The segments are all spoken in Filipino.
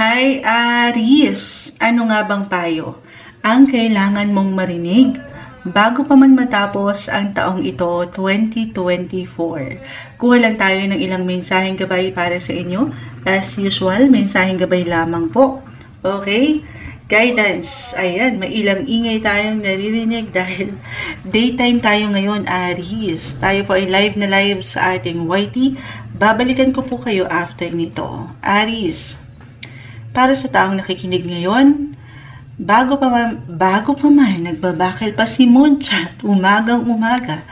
Hi, Aries! Ano nga bang payo ang kailangan mong marinig bago pa man matapos ang taong ito, 2024? Kuha lang tayo ng ilang mensaheng gabay para sa inyo. As usual, mensaheng gabay lamang po. Okay? Guidance. Ayan, may ilang ingay tayong naririnig dahil daytime tayo ngayon, Aries. Tayo po ay live na live sa ating YT. Babalikan ko po kayo after nito. Aries, para sa taong nakikinig ngayon, bago pa man nagbabakil pa si Monchat, umagang-umaga,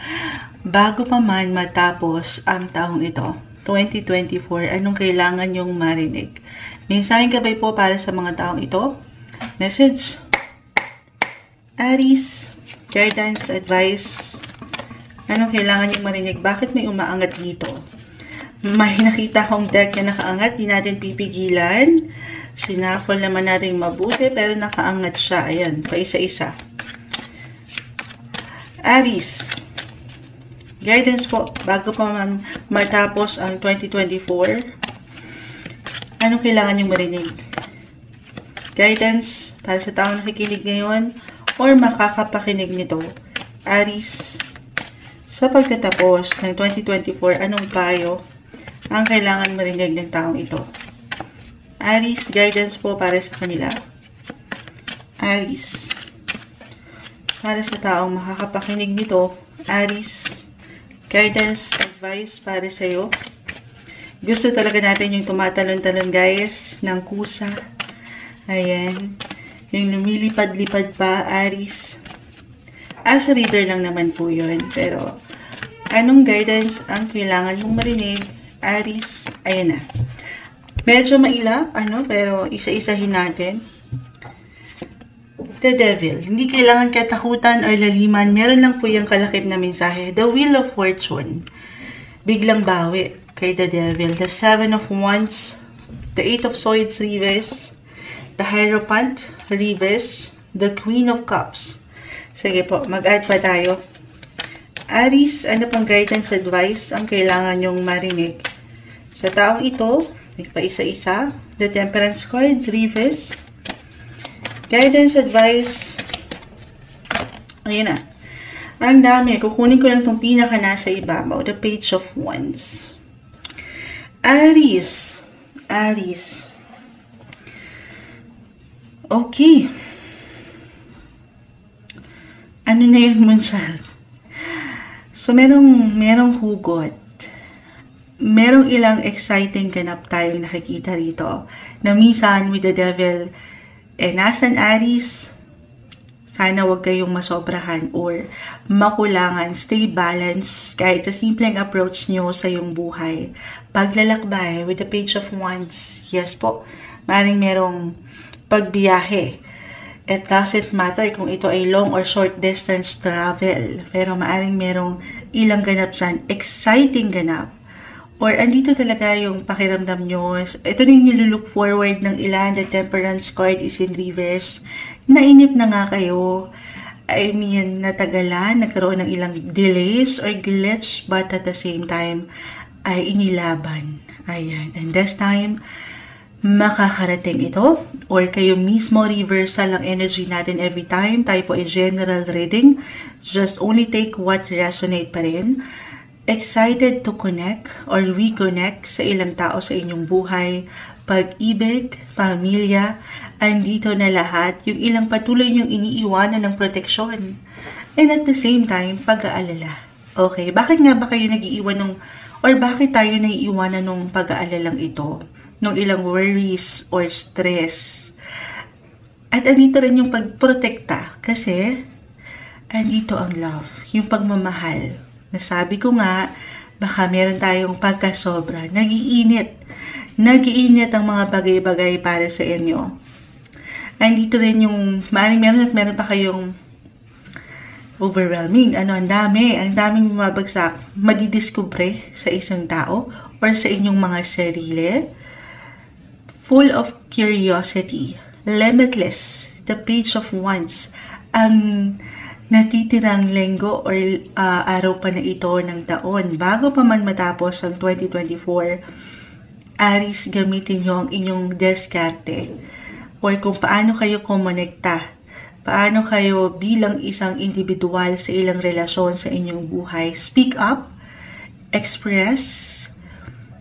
bago pa man matapos ang taong ito, 2024, anong kailangan yung marinig? Mensaheng gabay po para sa mga taong ito. Message. Aries, guidance, advice. Anong kailangan yung marinig? Bakit may umaangat dito? May nakita akong deck na nakaangat, di natin pipigilan. Sinafol naman natin mabuti, pero nakaangat siya. Ayan, pa isa-isa. Aries, guidance po, bago pa man matapos ang 2024, anong kailangan yung marinig? Guidance para sa taong nakikinig ngayon or makakapakinig nito. Aries, sa pagtatapos ng 2024, anong payo ang kailangan marinig ng taong ito? Aries, guidance po para sa kanila. Aries, para sa taong makakapakinig nito. Aries, guidance, advice para sa iyo. Gusto talaga natin yung tumatalon-talon, guys, ng kusa. Ayan. Yung lumilipad-lipad pa, Aries. As a reader lang naman po yun. Pero, anong guidance ang kailangan mong marinig? Aries, ayan na. Medyo mailap, pero isa-isahin natin. The Devil. Hindi kailangan katakutan or laliman. Meron lang po yung kalakip na mensahe. The Wheel of Fortune. Biglang bawi kay The Devil. The Seven of Wands. The Eight of Swords, reverse. The Hierophant, reverse. The Queen of Cups. Sige po, mag-add pa tayo. Aries, ano pang guidance advice ang kailangan nyong marinig? Sa taong ito, may pa isa-isa. The Temperance card, reverse. Guidance advice. Ayan na. Ang dami. Kukunin ko lang itong pinaka nasa ibabaw. The Page of Wands. Aries. Aries. Okay. Ano na yun, Monchal? So, merong hugot. Merong ilang exciting ganap tayong nakikita rito. Na minsan with the devil, nasan Aries, sana wag kayong masobrahan or makulangan. Stay balanced kahit sa simpleng approach nyo sa yung buhay. Paglalakbay with the Page of Wands, yes po, maring merong pagbiyahe. It doesn't matter kung ito ay long or short distance travel. Pero maaring merong ilang ganap dyan, exciting ganap. Or andito talaga yung pakiramdam nyo. Ito rin nilulook forward ng ilan. The Temperance card is in reverse. Nainip na nga kayo. I mean, natagalan, nagkaroon ng ilang delays or glitch, but at the same time, ay inilaban. Ayan. And this time, makakarating ito. Or kayo mismo, reversal ang energy natin every time. Tayo po ay general reading. Just only take what resonate pa rin. Excited to connect or reconnect sa ilang tao sa inyong buhay, pag-ibig, pamilya, andito na lahat, yung ilang patuloy yung iniiwanan ng proteksyon. And at the same time, pag-aalala. Okay, bakit nga ba kayo nag-iiwan or bakit tayo naiiwanan ng pag-aalalang ito? Nung ilang worries or stress. At andito rin yung pagprotekta kasi andito ang love, yung pagmamahal. Nasabi ko nga, baka meron tayong pagkasobra. Nagiinit ang mga bagay-bagay para sa inyo. Andito rin yung, meron pa kayong overwhelming. Ang daming bumabagsak, madidiskubre sa isang tao or sa inyong mga sarili. Full of curiosity, limitless, the Page of Wands, ang natitirang linggo or araw pa na ito ng taon bago pa man matapos ang 2024 Aries, gamitin nyo ang inyong diskarte or kung paano kayo kumonekta, paano kayo bilang isang individual sa ilang relasyon sa inyong buhay. Speak up, express,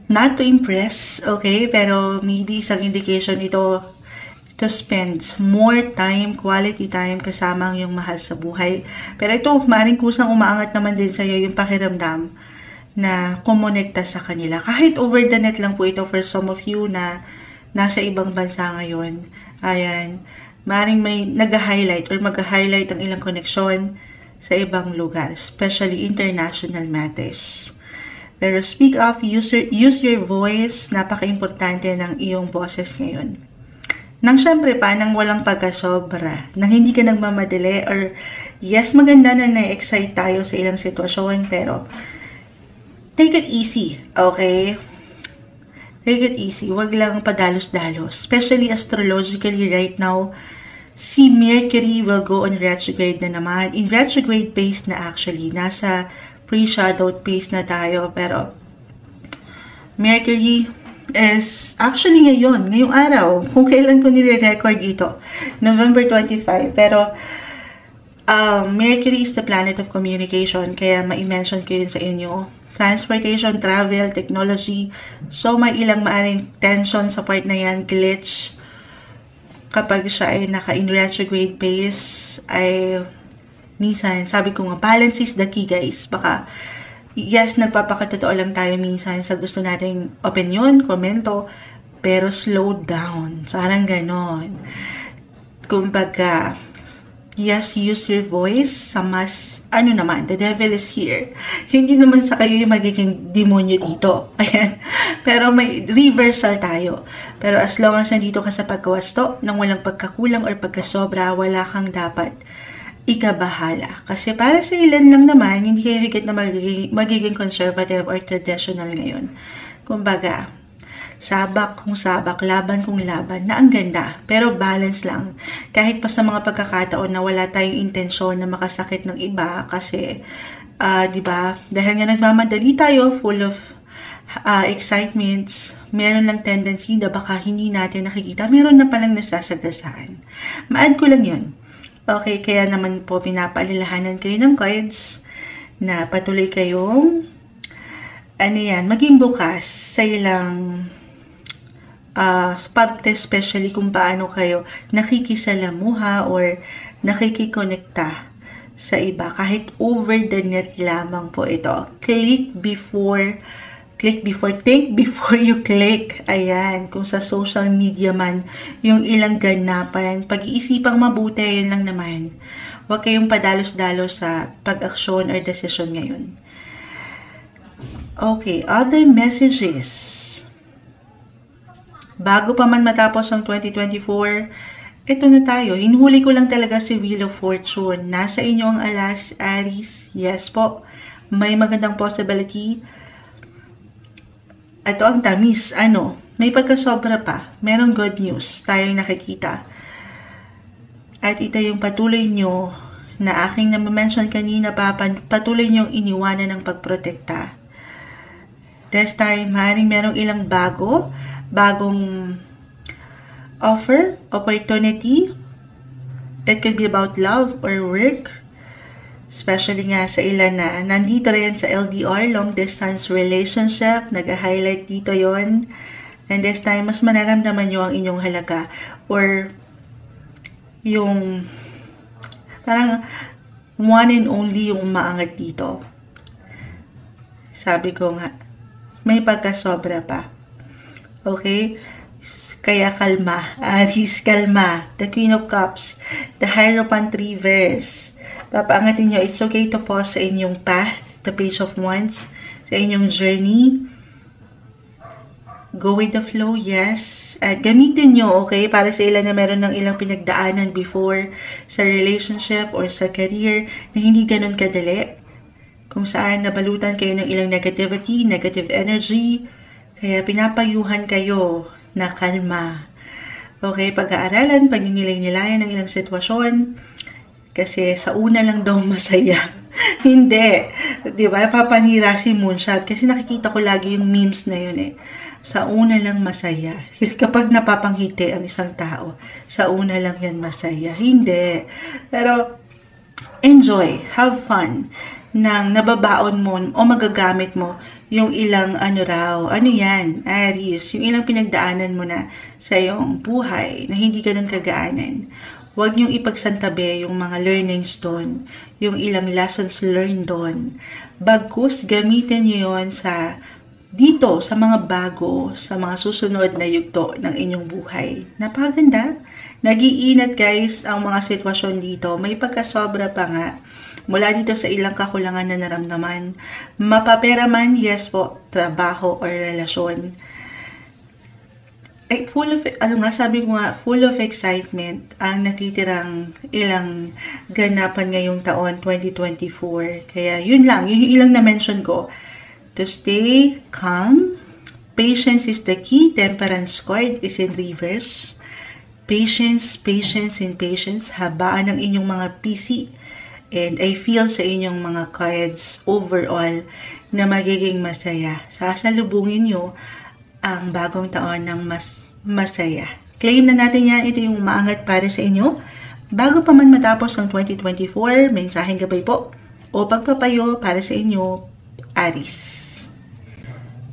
not to impress, okay? Pero maybe isang indication ito to spend more time, quality time kasama ang iyong mahal sa buhay. Pero ito, maaaring kusang umaangat naman din sa iyo yung pakiramdam na kumonekta sa kanila. Kahit over the net lang po ito for some of you na nasa ibang bansa ngayon. Ayan, maaaring may nag-highlight or mag-highlight ang ilang koneksyon sa ibang lugar, especially international matters. Pero speak up, use your voice, napaka-importante ng iyong boses ngayon. Nang syempre pa, nang walang pagkasobra, nang hindi ka nagmamadali, or yes, maganda na na-excite tayo sa ilang sitwasyon, pero take it easy, okay? Take it easy, wag lang padalos-dalos. Especially astrologically right now, si Mercury will go on retrograde na naman. In retrograde phase na actually, nasa pre-shadowed phase na tayo, pero Mercury is actually ngayong araw, kung kailan ko nire-record ito, November 25, pero Mercury is the planet of communication, kaya ma-mention ko yun sa inyo. Transportation, travel, technology, so may ilang maaring tension sa part na yan, glitch, kapag siya ay naka-in retrograde phase, ay minsan, sabi ko nga, balance is the key, guys. Baka yes, nagpapakatotoo lang tayo minsan sa gusto nating opinion, komento, pero slow down. So, parang ganon. Kumbaga, yes, use your voice sa mas, naman, the devil is here. Hindi naman sa kayo yung magiging demonyo dito. Ayan. Pero may reversal tayo. Pero as long as nandito ka sa pagkawasto, nang walang pagkakulang or pagkasobra, wala kang dapat ikabahala. Kasi para sa ilan lang naman, hindi kayo higit na magiging conservative or traditional ngayon. Kumbaga, sabak kung sabak, laban kung laban, na ang ganda. Pero balance lang. Kahit pa sa mga pagkakataon na wala tayong intensyon na makasakit ng iba kasi, di ba, dahil nga nagmamadali tayo, full of excitements, meron lang tendency na baka hindi natin nakikita, meron na palang nasasagasaan. Ma-add ko lang yun. Okay, kaya naman po pinapaalalahanan kayo ng cards na patuloy kayong maging bukas sa ilang parte, especially kung paano kayo nakikisalamuha or nakikikonekta sa iba. Kahit over the net lamang po ito. Think before you click. Ayan, kung sa social media man, yung ilang ganapan, pag-iisipang mabuti, yun lang naman. Huwag kayong padalos-dalos sa pag-aksyon or desisyon ngayon. Okay, other messages. Bago pa man matapos ang 2024, ito na tayo. Hinuli ko lang talaga si Wheel of Fortune. Nasa inyo ang alas, Aries. Yes po, may magandang possibility. Ito ang tamis, may pagkasobra pa. Merong good news tayong nakikita. At ito yung patuloy nyo na aking na-mention kanina pa, patuloy nyong iniwanan ng pagprotekta. This time, maaaring merong ilang bagong offer, opportunity. It could be about love or work. Especially nga sa ilan na nandito rin sa LDR, long distance relationship, nag-highlight dito yon. And this time, mas manaramdaman nyo ang inyong halaga. Or yung parang one and only yung umaangat dito. Sabi ko nga, may pagkasobra pa. Okay? Kaya kalma. Aries, kalma. The Queen of Cups. The Hierophant Reverse. Papaangatin nyo, it's okay to pause sa inyong path, the Page of Wands, sa inyong journey. Go with the flow, yes. At gamitin nyo, okay, para sa ilan na meron ng ilang pinagdaanan before sa relationship or sa career na hindi ganun kadali. Kung saan nabalutan kayo ng ilang negativity, negative energy, kaya pinapayuhan kayo na kalma. Okay, pag-aaralan, pag-nilay-nilayan ng ilang sitwasyon, Kasi sa una lang daw masaya. Hindi. Diba? Papanira si Moonshot. Kasi nakikita ko lagi yung memes na yun eh. Sa una lang masaya. Kapag napapanghiti ang isang tao, sa una lang yan masaya. Hindi. Pero, enjoy. Have fun. Nang nababaon mo o magagamit mo yung ilang ano yan, Aries, yung ilang pinagdaanan mo na sa iyong buhay na hindi ganun kagaanan. Huwag niyong ipagsantabi yung mga learnings doon, yung ilang lessons learned doon. Bagkus, gamitin niyo yon dito, sa mga bago, sa mga susunod na yugto ng inyong buhay. Napakaganda. Nag-iinat guys ang mga sitwasyon dito. May pagkasobra pa nga. Mula dito sa ilang kakulangan na naramdaman. Mapapera man, yes po, trabaho or relasyon. Ay, sabi ko nga, full of excitement ang natitirang ilang ganapan ngayong taon, 2024. Kaya yun lang, yun yung ilang na-mention ko. To stay calm, patience is the key, temperance card is in reverse. Patience, patience, and patience, habaan ng inyong mga PC. And I feel sa inyong mga cards overall na magiging masaya. Sasalubungin nyo ang bagong taon ng mas masaya. Claim na natin yan. Ito yung maangat para sa inyo. Bago pa man matapos ang 2024, mensaheng gabay po o pagpapayo para sa inyo, Aries.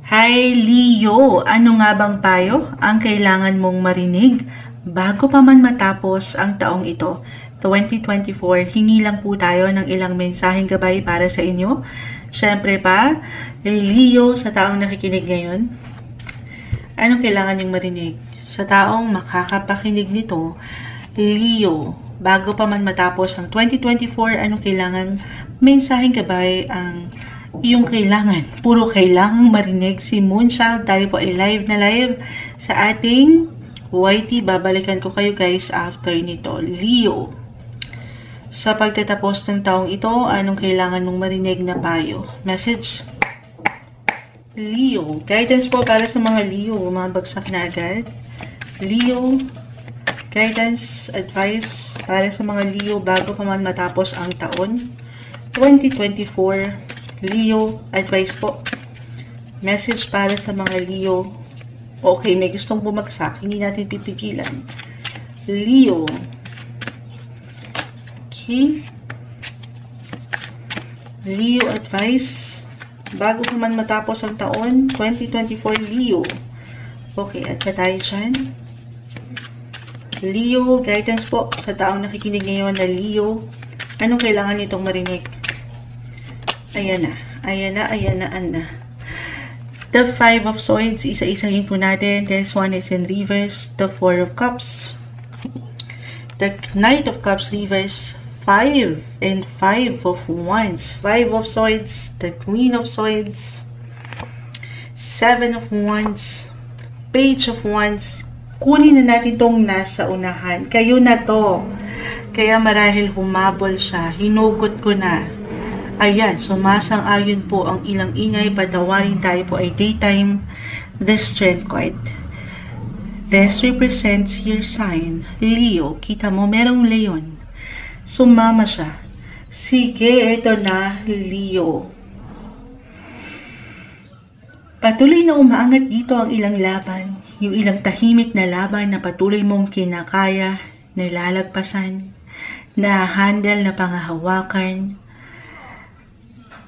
Hi Leo! Ano nga bang payo ang kailangan mong marinig bago pa man matapos ang taong ito? 2024, hingi lang po tayo ng ilang mensaheng gabay para sa inyo. Siyempre pa, Leo, sa taong nakikinig ngayon, anong kailangan niyong marinig? Sa taong makakapakinig nito, Leo, bago pa man matapos ang 2024, anong kailangan? Mensaheng gabay ang iyong kailangan. Puro kailangang marinig si Moonchild. Tayo po ay live na live sa ating YT. Babalikan ko kayo guys after nito. Leo, sa pagtatapos ng taong ito, anong kailangan mong marinig na payo? Message? Leo. Guidance po para sa mga Leo. Mabagsak na agad. Leo. Guidance, advice para sa mga Leo bago pa man matapos ang taon. 2024. Leo. Advice po. Message para sa mga Leo. Okay, may gustong bumagsak. Hindi natin pipigilan. Leo. Okay. Leo advice bago pa man matapos ang taon 2024 Leo. Okay, at pa tayo dyan. Leo, guidance po sa taong nakikinig ngayon na Leo. Anong kailangan nitong marinig? Ayan na. Ayan na, ayan na, ayan na. The 5 of Swords, isa-isahin po natin. This one is in reverse. The 4 of Cups. The Knight of Cups reverse. 5 and 5 of Wands. 5 of Swords, the Queen of Swords, 7 of Wands, Page of Wands. Kunin na natin itong nasa unahan. Kayo na to. Kaya marahil humabol siya. Hinugot ko na. Ayan, sumasang-ayon po ang ilang ingay. Patawarin tayo po ay daytime. The Strength card. This represents your sign. Leo, kita mo, merong leon. Sumama siya. Sige, ito na, Leo. Patuloy na umaangat dito ang ilang laban. Yung ilang tahimik na laban na patuloy mong kinakaya, nilalagpasan, na-handle, na pangahawakan.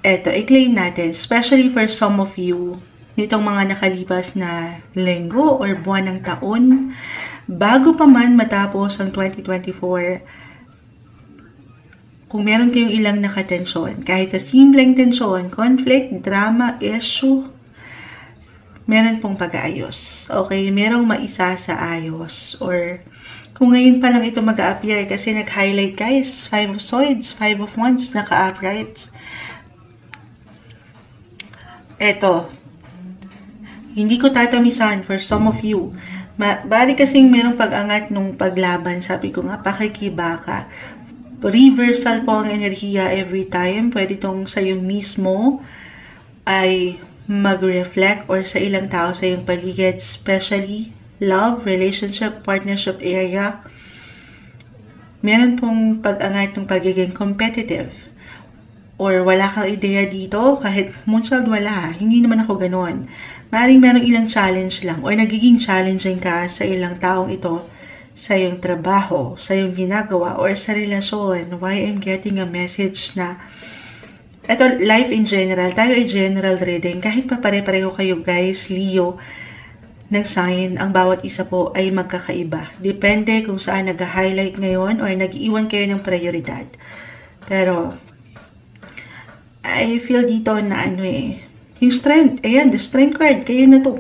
Ito, i-claim natin. Especially for some of you, nitong mga nakalipas na linggo or buwan ng taon, bago pa man matapos ang 2024, kung meron kayong ilang nakatensyon, kahit sa simpleng tensyon, conflict, drama, issue, meron pong pag-aayos. Okay, merong maisa sa ayos. Or, kung ngayon pa lang ito mag-a-appear, kasi nag-highlight guys, 5 of Swords, 5 of Wands, naka-upright. Eto, hindi ko tatamisan for some of you. Bali kasing merong pag-angat nung paglaban, sabi ko nga, pakikibaka. Reversal po ang enerhiya every time. Pwede itong sa yung mismo ay mag-reflect or sa ilang tao sa iyong paligid, especially love, relationship, partnership area. Meron pong pag-angat ng pagiging competitive. Or wala kang ideya dito, kahit Moonchild wala. Hindi naman ako ganon. Maaaring merong ilang challenge lang or nagiging challenging ka sa ilang taong ito sa iyong trabaho, sa iyong ginagawa, or sa relasyon. Why I'm getting a message na ito, life in general. Tayo ay general reading. Kahit pa pare-pareho kayo guys, Leo, ng sign, ang bawat isa po ay magkakaiba. Depende kung saan nag-highlight ngayon or nag-iwan kayo ng prioridad. Pero, I feel dito na yung strength. Ayan, the strength card. Kayo na to.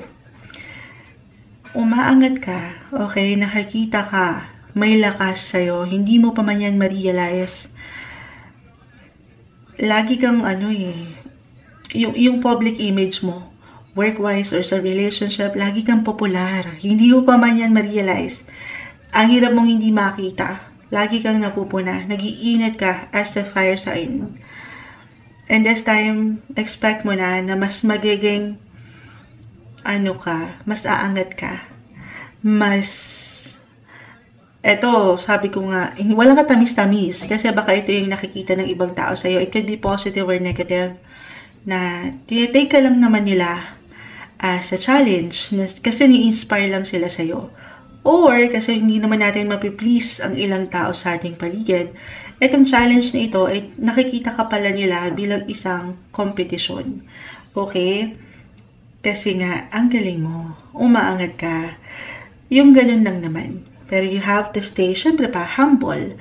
Umaangat ka, okay, nakakita ka, may lakas sa'yo, hindi mo pa man yan ma-realize. Lagi kang yung public image mo, work-wise or sa relationship, lagi kang popular. Hindi mo pa man yan ma-realize. Ang hirap mong hindi makita. Lagi kang napupuna. Nag-iinit ka as a fire sign. And this time, expect mo na mas magiging mas aangat ka. Eto, sabi ko nga, wala ka tamis-tamis. Kasi baka ito yung nakikita ng ibang tao sa'yo. It could be positive or negative. Na, tinitake ka lang naman nila as a challenge. Kasi ni-inspire lang sila sa'yo. Or, kasi hindi naman natin mapiplease ang ilang tao sa ating paligid. Itong challenge na ito, ay nakikita ka pala nila bilang isang kompetisyon. Okay? Kasi nga, ang galing mo. Umaangat ka. Yung ganun lang naman. Pero you have to stay, syempre pa, humble.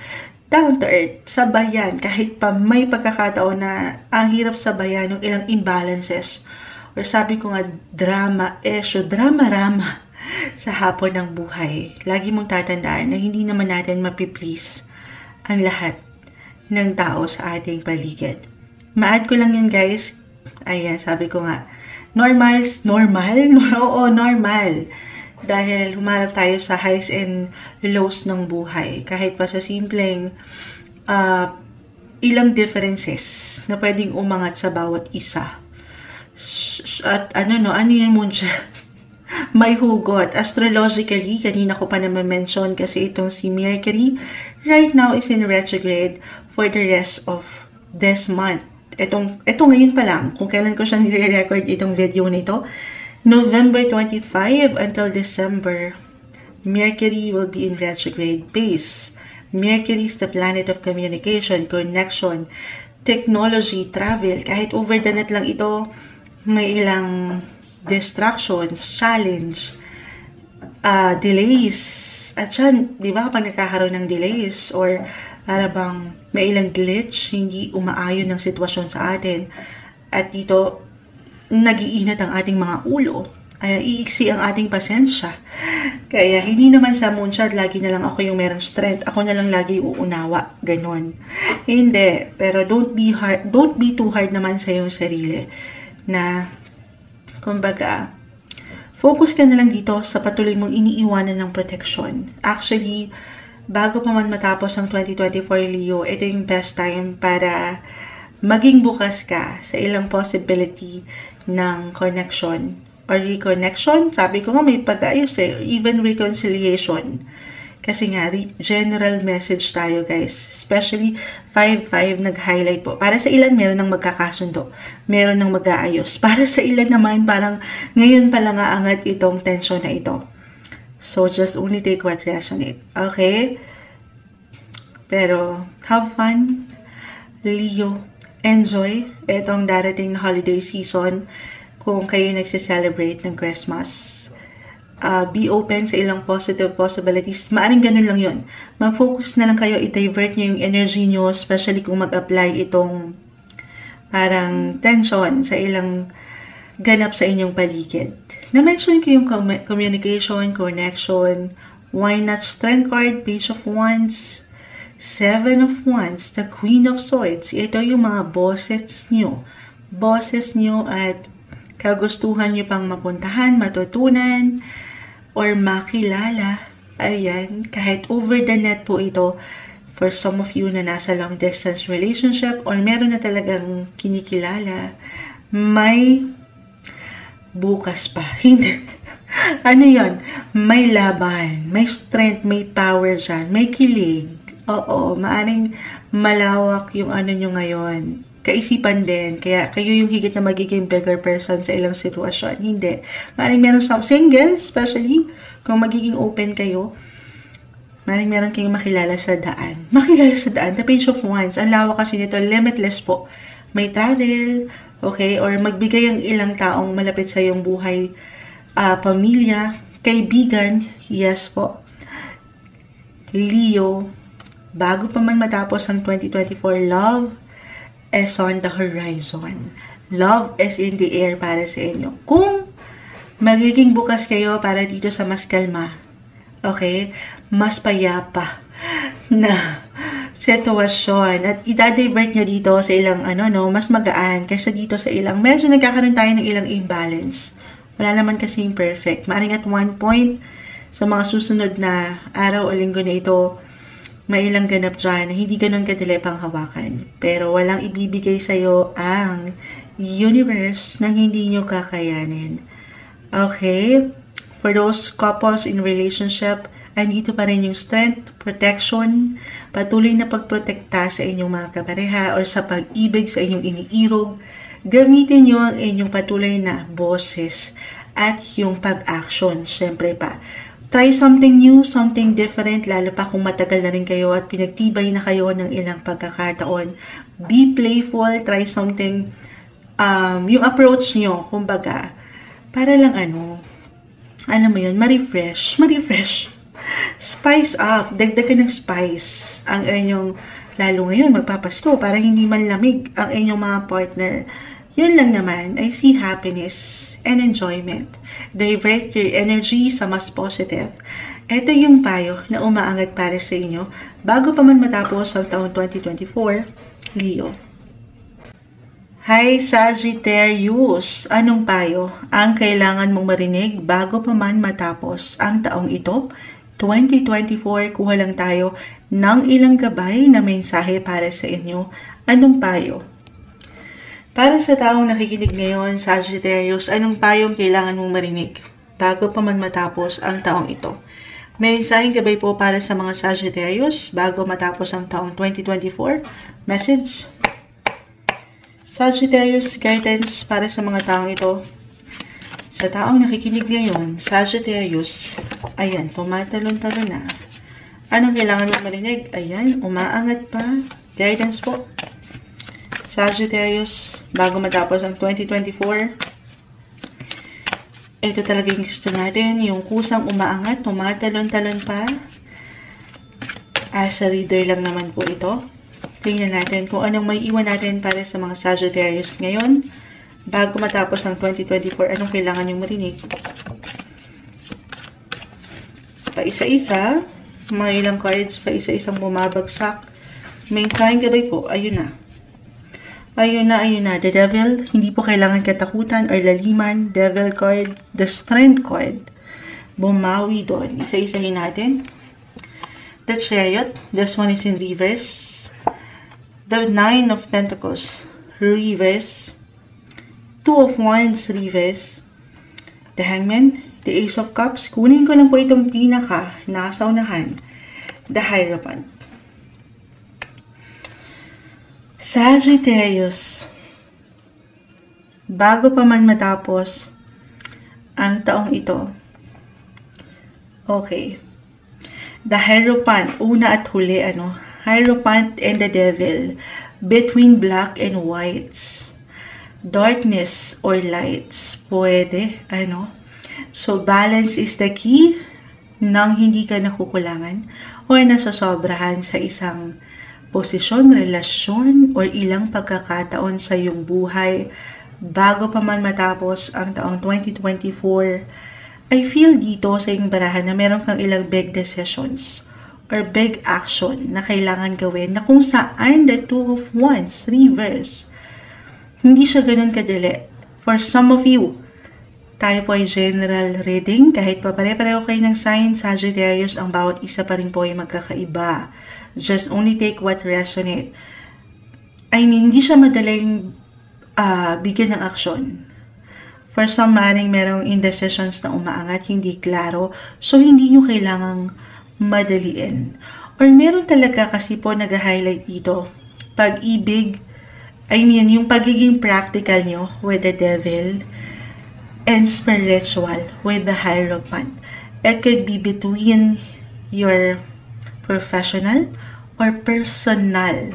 Down to earth. Sabayan. Kahit pa may pagkakataon na ang hirap sabayan yung ilang imbalances. Or sabi ko nga, drama sa hapon ng buhay. Lagi mong tatandaan na hindi naman natin mapiplease ang lahat ng tao sa ating paligid. Ma-add ko lang yun guys. Ayan, sabi ko nga, normal? Oo, normal. Dahil humarap tayo sa highs and lows ng buhay. Kahit pa sa simpleng ilang differences na pwedeng umangat sa bawat isa. At ano yun mo siya? May hugot. Astrologically, kanina ko pa naman mention kasi itong si Mercury right now is in retrograde for the rest of this month. Ito ngayon pa lang, kung kailan ko siya nire-record itong video nito, November 25 until December, Mercury will be in retrograde phase. Mercury is the planet of communication, connection, technology, travel. Kahit over the net lang ito, may ilang distractions, challenge, delays. At yan, di ba kapag nagkakaroon ng delays or para bang may ilang glitch, hindi umaayon ng sitwasyon sa atin. At dito, nag-iinat ang ating mga ulo. Ay, iiksi ang ating pasensya. Kaya, hindi naman sa Moonchild, lagi na lang ako yung merong strength. Ako na lang lagi uunawa. Ganon. Hindi. Pero don't be too hard naman sa iyong sarili. Na, kumbaga, focus ka na lang dito sa patuloy mong iniiwanan ng protection. Actually, bago pa man matapos ang 2024 Leo, ito yung best time para maging bukas ka sa ilang possibility ng connection or reconnection. Sabi ko nga may pag-ayos even reconciliation. Kasi nga, general message tayo guys. Especially 5-5 nag-highlight po. Para sa ilan, meron ng magkakasundo. Meron ng mag-aayos. Para sa ilan naman, parang ngayon pa lang aangat itong tension na ito. So, just only take what resonate. Okay? Pero, have fun. Leo, enjoy itong darating na holiday season kung kayo nagse-celebrate ng Christmas. Be open sa ilang positive possibilities. Maaring ganun lang yun. Mag-focus na lang kayo, i-divert nyo yung energy nyo, especially kung mag-apply itong parang tension sa ilang ganap sa inyong paligid. Na-mention ko yung communication, connection, why not strength card, page of wands, 7 of wands, the queen of swords. Ito yung mga bosses nyo. Bosses nyo at kagustuhan nyo pang mapuntahan, matutunan, or makilala. Ayan, kahit over the net po ito, for some of you na nasa long distance relationship, or meron na talagang kinikilala, may bukas pa. Hindi. Ano yon? May laban, may strength, may power dyan, may kilig. Oo, maaring malawak yung ano nyo ngayon. Kaisipan din. Kaya kayo yung higit na magiging bigger person sa ilang sitwasyon. Hindi. Maaring meron some single, especially kung magiging open kayo. Maaring meron kayong makilala sa daan. Makilala sa daan. The Page of Wands. Ang lawak kasi nito. Limitless po. May travel. Okay? Or magbigay ang ilang taong malapit sa iyong buhay. Pamilya. Kaibigan. Yes po. Leo. Bago pa man matapos ang 2024, love is on the horizon. Love is in the air para sa inyo. Kung magiging bukas kayo para dito sa mas kalma, okay, mas payapa na sitwasyon at i-divert nyo dito sa ilang mas magaan kaysa dito sa ilang medyo nagkakaroon tayo ng ilang imbalance. Wala naman kasing perfect. Maaring at one point sa mga susunod na araw o linggo na ito, may ilang ganap dyan na hindi ganun kadali pang hawakan. Pero walang ibibigay sa'yo ang universe nang hindi nyo kakayanin. Okay? For those couples in relationship, andito pa rin yung strength, protection, patuloy na pagprotekta sa inyong mga kapareha or sa pag-ibig sa inyong iniirog. Gamitin nyo ang inyong patuloy na boses at yung pag-action. Siyempre pa. Try something new, something different, lalo pa kung matagal na rin kayo at pinagtibay na kayo ng ilang pagkakataon. Be playful, try something, yung approach nyo, kumbaga, para lang alam mo yun, ma-refresh. Spice up, dagdagan ng spice ang inyong, lalo ngayon, magpapasko, para hindi man lamig ang inyong mga partner. Yun lang naman, I see happiness and enjoyment. Divert your energy sa mas positive. Ito yung payo na umaangat para sa inyo bago pa man matapos ang taong 2024, Leo. Hi Sagittarius! Anong payo ang kailangan mong marinig bago pa man matapos ang taong ito? 2024, kuha lang tayo ng ilang gabay na mensahe para sa inyo. Anong payo? Para sa taong nakikinig ngayon, Sagittarius, anong payong kailangan mong marinig bago pa man matapos ang taong ito? May mensaheng gabay po para sa mga Sagittarius bago matapos ang taong 2024. Message. Sagittarius guidance para sa mga taong ito. Sa taong nakikinig ngayon, Sagittarius, ayan, tumatalon-talon na. Anong kailangan mong marinig? Ayan, umaangat pa. Guidance po. Sagittarius, bago matapos ang 2024, ito talaga yung gusto natin, yung kusang umaangat, tumatalon-talon pa. As a reader lang naman po ito. Tingnan natin kung anong may iwan natin para sa mga Sagittarius ngayon. Bago matapos ang 2024, anong kailangan yung marinig? Pa-isa-isa, mga ilang cards, pa-isa-isang bumabagsak. May mensaheng gabay po, ayun na. Ayun na. The Devil, hindi po kailangan katakutan or laliman. Devil card, the Strength card. Bumawi doon. Isa-isahin natin. The Chariot, this one is in reverse. The Nine of Pentacles, reverse. Two of Wands, reverse. The Hangman, the Ace of Cups. Kunin ko lang po itong pinaka nasa unahan. The Hierophant. Sagittarius, bago pa man matapos ang taong ito, okay, the Hierophant, una at huli, Hierophant and the Devil, between black and whites, darkness or lights, pwede, so balance is the key, nang hindi ka nakukulangan o nasasobrahan sa isang posisyon, relasyon, o ilang pagkakataon sa iyong buhay bago pa man matapos ang taong 2024. I feel dito sa iyong barahan na meron kang ilang big decisions or big action na kailangan gawin na kung saan the Two of Wands, reverse, hindi siya ganun kadali. For some of you, tayo po ay general reading. Kahit pa pare-pareho kayo ng sign, Sagittarius, ang bawat isa pa rin po ay magkakaiba. Just only take what resonate. Hindi siya madaling bigyan ng aksyon. For some, maaaring merong indecisions na umaangat, hindi klaro. So, hindi nyo kailangang madaliin. Or meron talaga kasi po nag-highlight dito, pag-ibig, yung pagiging practical nyo with the devil, and spiritual with the Hierophant. It could be between your professional or personal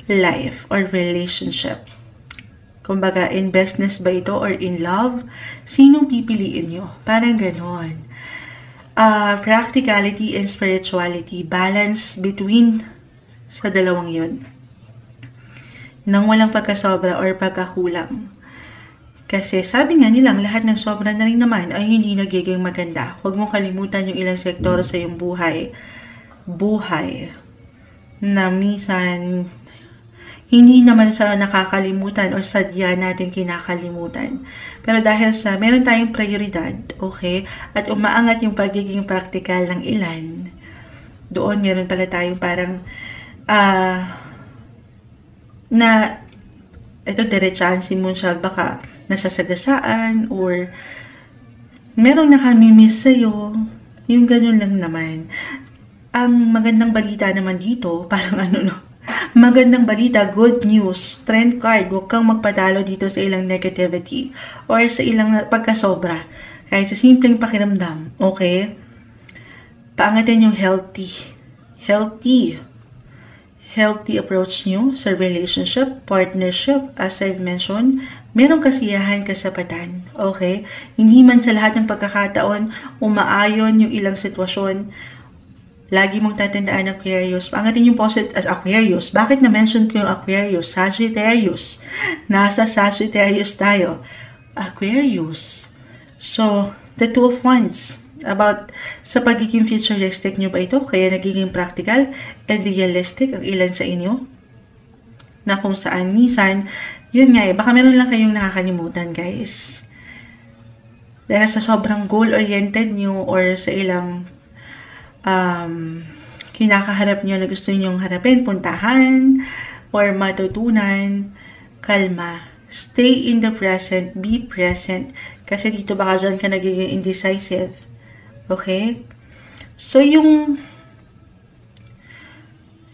life or relationship. Kumbaga, in business ba ito or in love? Sinong pipiliin nyo? Parang ganon. Practicality and spirituality, balance between sa dalawang yun. Nang walang pagkasobra or pagkakulang. Kasi sabi nga nilang lahat ng sobra na rin naman ay hindi nagiging maganda. Huwag mong kalimutan yung ilang sektor sa iyong buhay na minsan hindi naman sa nakakalimutan o sadya natin kinakalimutan. Pero dahil sa meron tayong prioridad, okay, at umaangat yung pagiging practical ng ilan, doon meron pala tayong parang na ito diretsahan si Moonshell baka nasasagasaan or merong nakamimiss sa'yo, yung ganun lang naman. Ang magandang balita naman dito, parang magandang balita, good news, strength card, huwag kang magpadalo dito sa ilang negativity or sa ilang pagkasobra. Kahit sa simpleng pakiramdam, okay? Paangatin yung healthy approach nyo sa relationship, partnership, as I've mentioned, merong kasiyahan, kasapatan, okay? Hindi man sa lahat ng pagkakataon, umaayon yung ilang sitwasyon. Lagi mong tatandaan Aquarius. Paangatin yung positive as Aquarius. Bakit na-mention ko yung Aquarius? Sagittarius. Nasa Sagittarius tayo. Aquarius. So, the Two of Wands. About sa pagiging futuristic nyo ba ito? Kaya nagiging practical and realistic ang ilan sa inyo? Na kung saan minsan, yun nga baka meron lang kayong nakakalimutan guys. Dahil sa sobrang goal-oriented nyo or sa ilang kinakaharap nyo na gusto nyong harapin, puntahan, or matutunan, kalma. Stay in the present, be present. Kasi dito baka dyan ka nagiging indecisive. Okay? So, yung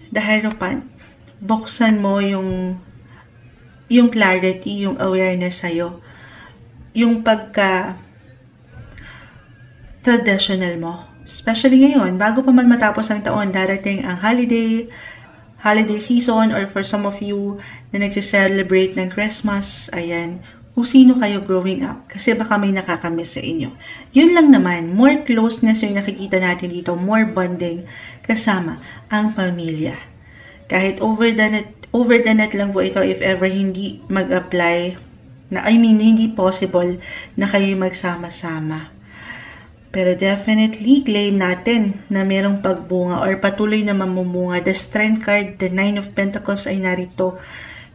the Hierophant, buksan mo yung clarity, yung awareness sa'yo. Yung pagka-traditional mo. Especially ngayon, bago pa man matapos ang taon, darating ang holiday season, or for some of you na nagse-celebrate ng Christmas, ayan, kung sino kayo growing up. Kasi baka may nakakamiss sa inyo. Yun lang naman, more closeness yung nakikita natin dito, more bonding kasama ang pamilya. Kahit over the net lang po ito, if ever hindi mag-apply, hindi possible na kayo magsama-sama. Pero definitely, claim natin na merong pagbunga or patuloy na mamumunga. The Strength card, the Nine of Pentacles ay narito.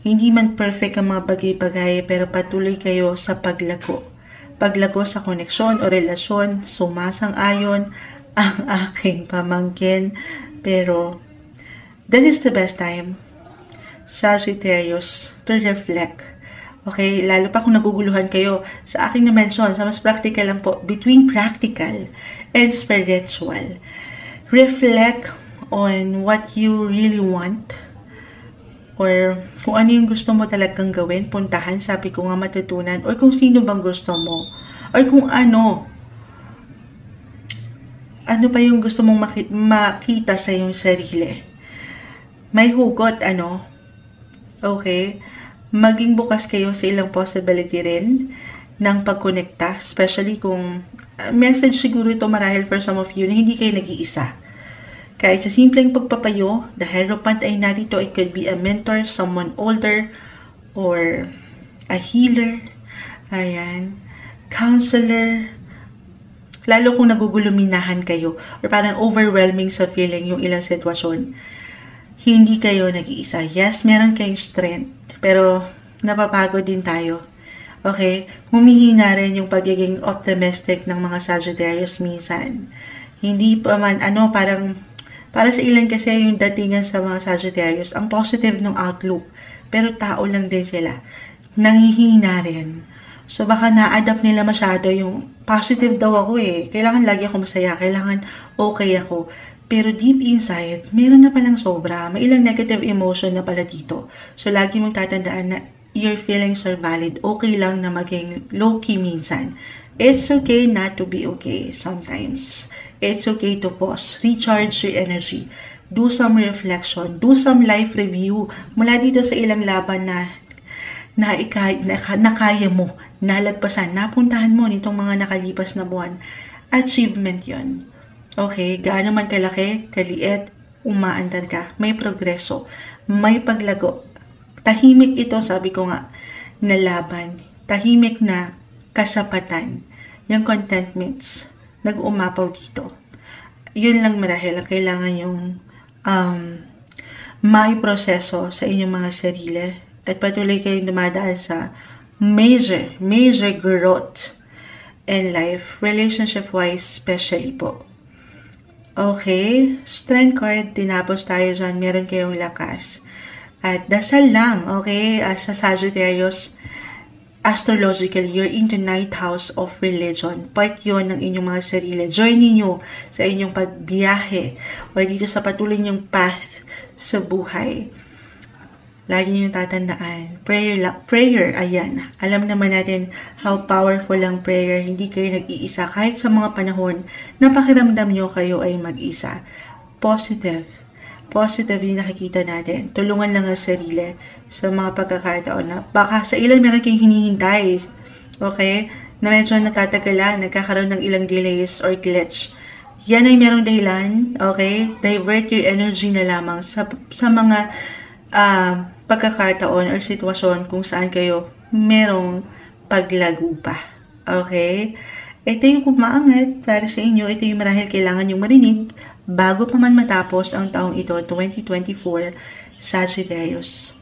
Hindi man perfect ang mga bagay-bagay, pero patuloy kayo sa paglago. Paglago sa koneksyon o relasyon, sumasang-ayon ang aking pamangkin. Pero, that is the best time, Sagittarius, to reflect. Okay, lalo pa kung naguguluhan kayo sa aking na-mention, sa mas practical lang po, between practical and spiritual. Reflect on what you really want or kung ano yung gusto mo talagang gawin, puntahan, sabi ko nga matutunan, or kung sino bang gusto mo, or kung ano pa yung gusto mong makita sa iyong sarili. May hugot, okay? Maging bukas kayo sa ilang possibility rin ng pagkonekta, especially kung message siguro ito marahil for some of you na hindi kayo nag-iisa. Kahit sa simpleng pagpapayo, the Hierophant ay narito, it could be a mentor, someone older, or a healer, ayan, counselor, lalo kung naguguluminahan kayo, or parang overwhelming sa feeling yung ilang sitwasyon. Hindi kayo nag-iisa. Yes, meron kayong strength. Pero, napapagod din tayo. Okay? Humihina rin yung pagiging optimistic ng mga Sagittarius minsan. Hindi pa man, parang, para sa ilan kasi yung datingan sa mga Sagittarius, ang positive ng outlook. Pero tao lang din sila. Nanghihina rin. So, baka na-adapt nila masyado yung positive daw ako eh. Kailangan lagi ako masaya. Kailangan okay ako. Pero deep inside, meron na palang sobra. May ilang negative emotion na pala dito. So, lagi mong tatandaan na your feelings are valid. Okay lang na maging low-key minsan. It's okay not to be okay sometimes. It's okay to pause. Recharge your energy. Do some reflection. Do some life review. Mula dito sa ilang laban na kaya mo, nalagpasan, napuntahan mo nitong mga nakalipas na buwan. Achievement yon. Okay, gaano man kalaki, kaliit, umaandar ka, may progreso, may paglago. Tahimik ito, sabi ko nga, na laban. Tahimik na kasapatan. Yung contentments, nag-umapaw dito. Yun lang marahil ang kailangan yung may proseso sa inyong mga sarili at patuloy kayong dumadaan sa major growth in life, relationship-wise, especially po. Okay, strength card, tinapos tayo dyan, meron kayong lakas. At dasal lang, okay, as sa Sagittarius, astrologically, you're in the 9th house of religion. Part yun ng inyong mga sarili. Join ninyo sa inyong pagbiyahe o dito sa patuloy nyong path sa buhay. Lagi nyo tatandaan. Prayer, ayan. Alam naman natin how powerful ang prayer. Hindi kayo nag-iisa. Kahit sa mga panahon na pakiramdam nyo kayo ay mag-isa. Positive yung nakikita natin. Tulungan lang ang sarili sa mga pagkakataon na baka sa ilan meron kayong hinihintay. Okay? Na medyo natatagalan, nagkakaroon ng ilang delays or glitch. Yan ay merong dahilan. Okay? Divert your energy na lamang sa mga pagkakataon or sitwasyon kung saan kayo merong paglago pa. Okay? Ito yung kumaangat para sa inyo. Ito yung marahil kailangan yung marinig bago pa man matapos ang taong ito, 2024, Sagittarius.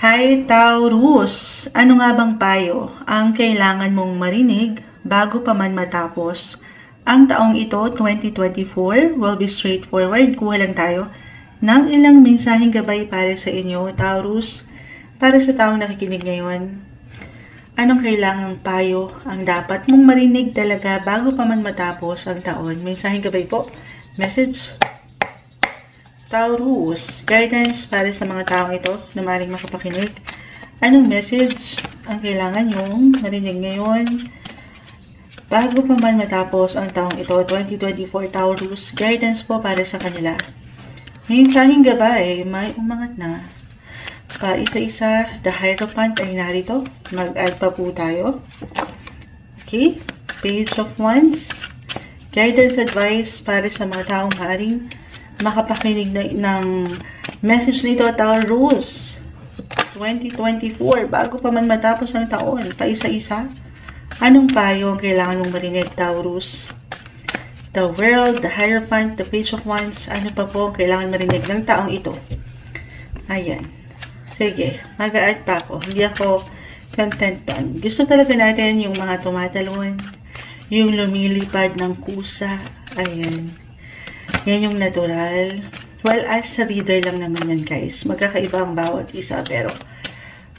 Hi Taurus! Ano nga bang payo ang kailangan mong marinig bago pa man matapos ang taong ito, 2024? Will be straightforward. Kuha lang tayo ng ilang mensaheng gabay para sa inyo, Taurus, para sa taong nakikinig ngayon. Anong kailangang payo ang dapat mong marinig talaga bago pa man matapos ang taon? Mensaheng gabay po. Message. Taurus, guidance para sa mga taong ito na maaaring makapakinig. Anong message ang kailangan nyong marinig ngayon bago pa man matapos ang taong ito, 2024 Taurus? Guidance po para sa kanila. Ngayon sa aking gabay, may umangat na. Pa isa-isa, the Hierophant ay narito. Mag-add pa po tayo. Okay, Page of Wands. Guidance advice para sa mga taong maaaring makapakinig ng message nito, Taurus 2024 bago pa man matapos ang taon, pa isa-isa. Anong payo ang kailangan mong marinig, Taurus? The World, the Hierophant, the Page of Wands. Ano pa po ang kailangan marinig ng taong ito? Ayan, sige, mag-a-add pa ako. Hindi ako content doon. Gusto talaga natin yung mga tumatalon, yung lumilipad ng kusa. Ayan, yan yung natural. Well, as a reader lang naman yan, guys. Magkakaiba ang bawat isa. Pero,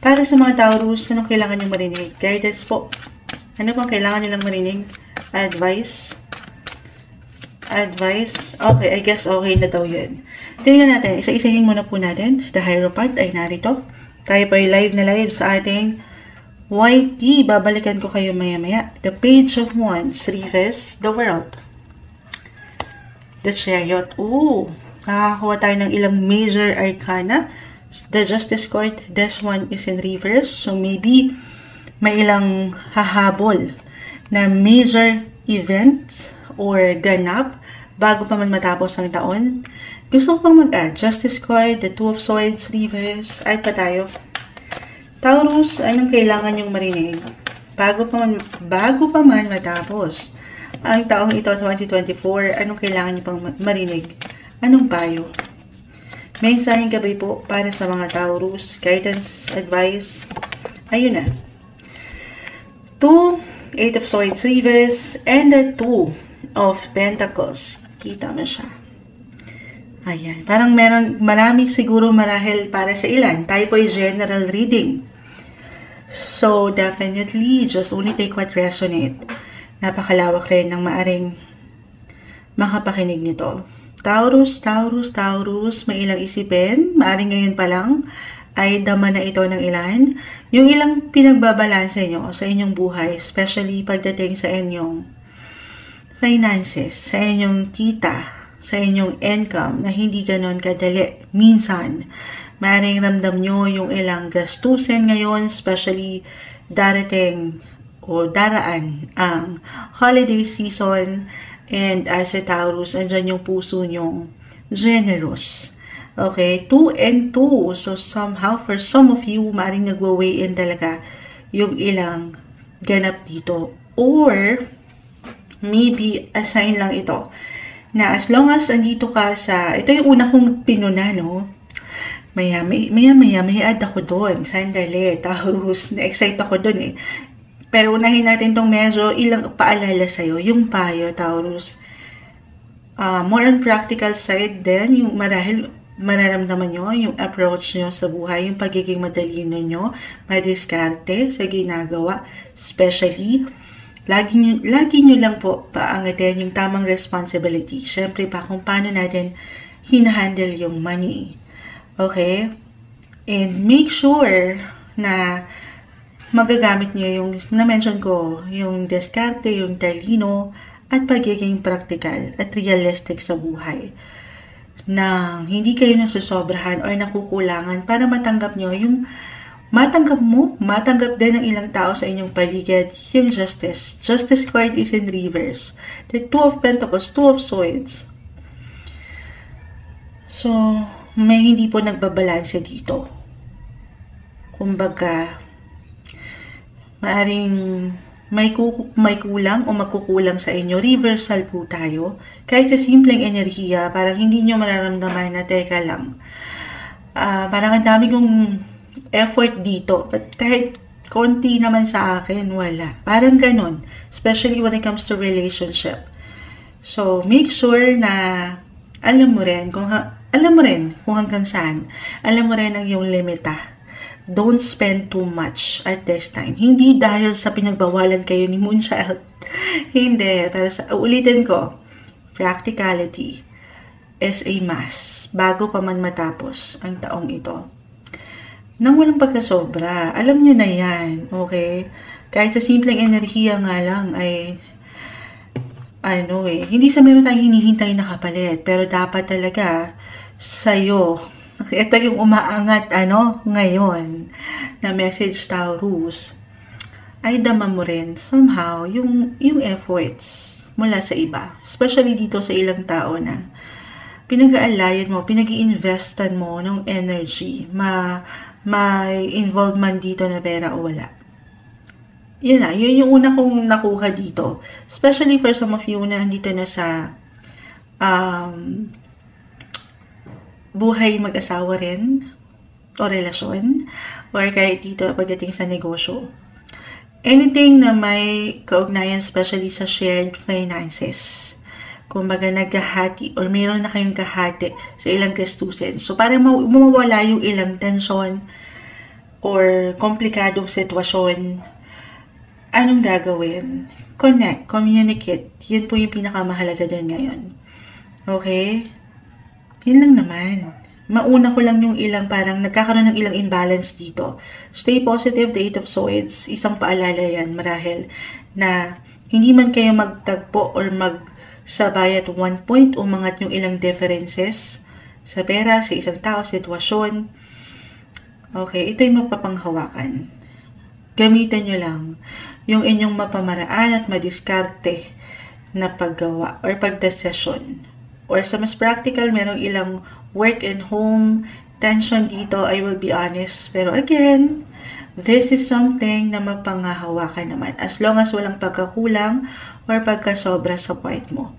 para sa mga Taurus, anong kailangan nyo marinig? Guidance po. Ano pang kailangan nilang marinig? Advice. Advice. Okay, I guess okay na daw yun. Tingnan natin. Isa-isahin muna po natin. The Hierophant ay narito. Tayo pa ay live na live sa ating YT. Babalikan ko kayo maya-maya. The Page of Wands. Reverse. The World. The Chariot. Ooh, nakakakuha tayo ng ilang major arcana. The Justice Court, this one is in reverse. So, maybe may ilang hahabol na major events or ganap bago pa man matapos ang taon. Gusto ko pang mag-add. Justice Court, the Two of Swords, reverse. Add pa tayo. Taurus, anong kailangan yung marinig bago pa man matapos ang taong ito, 2024, anong kailangan niyo pang marinig? Anong payo? Mensaheng gabay po para sa mga Taurus. Guidance, advice. Ayun na. 2, 8 of Swords reverse, and the 2 of Pentacles. Kita mo siya. Ayan. Parang marami siguro marahil para sa ilan. Tayo po ay general reading. So, definitely, just only take what resonate. Napakalawak rin ng maaring makapakinig nito. Taurus, may ilang isipin. Maaring ngayon pa lang ay dama na ito ng ilan. Yung ilang pinagbabalanse nyo sa inyong buhay, especially pagdating sa inyong finances, sa inyong kita, sa inyong income na hindi ganon kadali. Minsan, maaring ramdam nyo yung ilang gastusin ngayon, especially darating o daraan ang holiday season. And as a Taurus, andyan yung puso nyong generous. Okay, 2 and 2. So, somehow, for some of you, maaaring nagwa-weigh in talaga yung ilang ganap dito. Or, maybe, a sign lang ito. Na as long as andito ka sa, ito yung una kong pinuna, no? Maya, may add ako doon. Sandali, Taurus. Na-excite ako doon eh. Pero unahin natin tong medyo ilang paalala sa'yo. Yung payo, Taurus. More on practical side din, yung marahil mararamdaman nyo, yung approach nyo sa buhay, yung pagiging madalino nyo, madiskarte sa ginagawa. Especially, lagi nyo lang po paangatin yung tamang responsibility. Siyempre pa kung paano natin hinahandle yung money. Okay? And make sure na magagamit nyo yung na-mention ko, yung diskarte, yung talino, at pagiging practical at realistic sa buhay. Nang hindi kayo nasusobrahan or nakukulangan para matanggap nyo yung matanggap din ng ilang tao sa inyong paligid, yung justice. Justice card is in reverse. The Two of Pentacles, Two of Swords. So, may hindi po nagbabalanse dito. Kumbaga, maaring may kulang o magkukulang sa inyo. Reversal po tayo. Kahit sa simpleng enerhiya, parang hindi nyo mararamdaman na teka lang. Parang ang dami kong effort dito. But kahit konti naman sa akin, wala. Parang ganun. Especially when it comes to relationship. So, make sure na alam mo rin kung hanggang saan. Alam mo rin ang iyong limita. Don't spend too much at this time. Hindi dahil sa pinagbawalan kayo ni Moonchild. Hindi. Pero ulitin ko, practicality is a must bago pa man matapos ang taong ito. Nang walang pagkasobra, alam nyo na yan. Okay? Kahit sa simpleng enerhiya nga lang ay hindi sa meron tayong hinihintay na kapalit. Pero dapat talaga sa'yo, ito yung umaangat, ngayon, na message, Taurus, ay dama mo rin, somehow, yung efforts mula sa iba. Especially dito sa ilang tao na pinag-aalayan mo, pinag-i-investan mo ng energy, may involvement dito na pera o wala. Yun yung una kong nakuha dito. Especially for some of you na andito na sa buhay mag-asawa rin o relasyon or kahit dito pagdating sa negosyo. Anything na may kaugnayan, especially sa shared finances. Kumbaga naghahati or mayroon na kayong kahati sa ilang gastusin. So para mawawala yung ilang tension or komplikadong sitwasyon, anong gagawin? Connect, communicate. Yun po yung pinakamahalaga din ngayon. Okay? Yun lang naman. Mauna ko lang yung ilang parang nagkakaroon ng ilang imbalance dito. Stay positive, the Eight of Swords. Isang paalala yan, marahil, na hindi man kayo magtagpo or magsabay at one point, umangat yung ilang differences sa pera, sa isang tao, sitwasyon. Okay, ito yung mapapanghawakan. Gamitin nyo lang yung inyong mapamaraan at madiskarte na paggawa or pagdesisyon. Or sa mas practical, merong ilang work and home tension dito, I will be honest. Pero again, this is something na mapanghahawakan naman. As long as walang pagkakulang or pagkasobra sa part mo.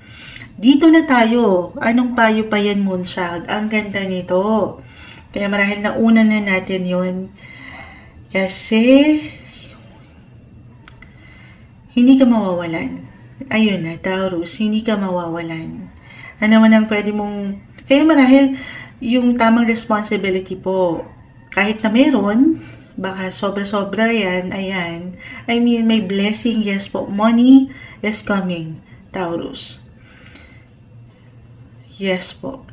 Dito na tayo. Anong payo pa yan, Moonchild? Ang ganda nito. Kaya marahil nauna na natin yun. Kasi hindi ka mawawalan. Ayun na, Taurus, hindi ka mawawalan. Ano man ang pwede mong, Kaya marahil yung tamang responsibility po, kahit na meron, baka sobra-sobra yan, ayan. I mean, may blessing, yes po. Money is coming, Taurus. Yes po.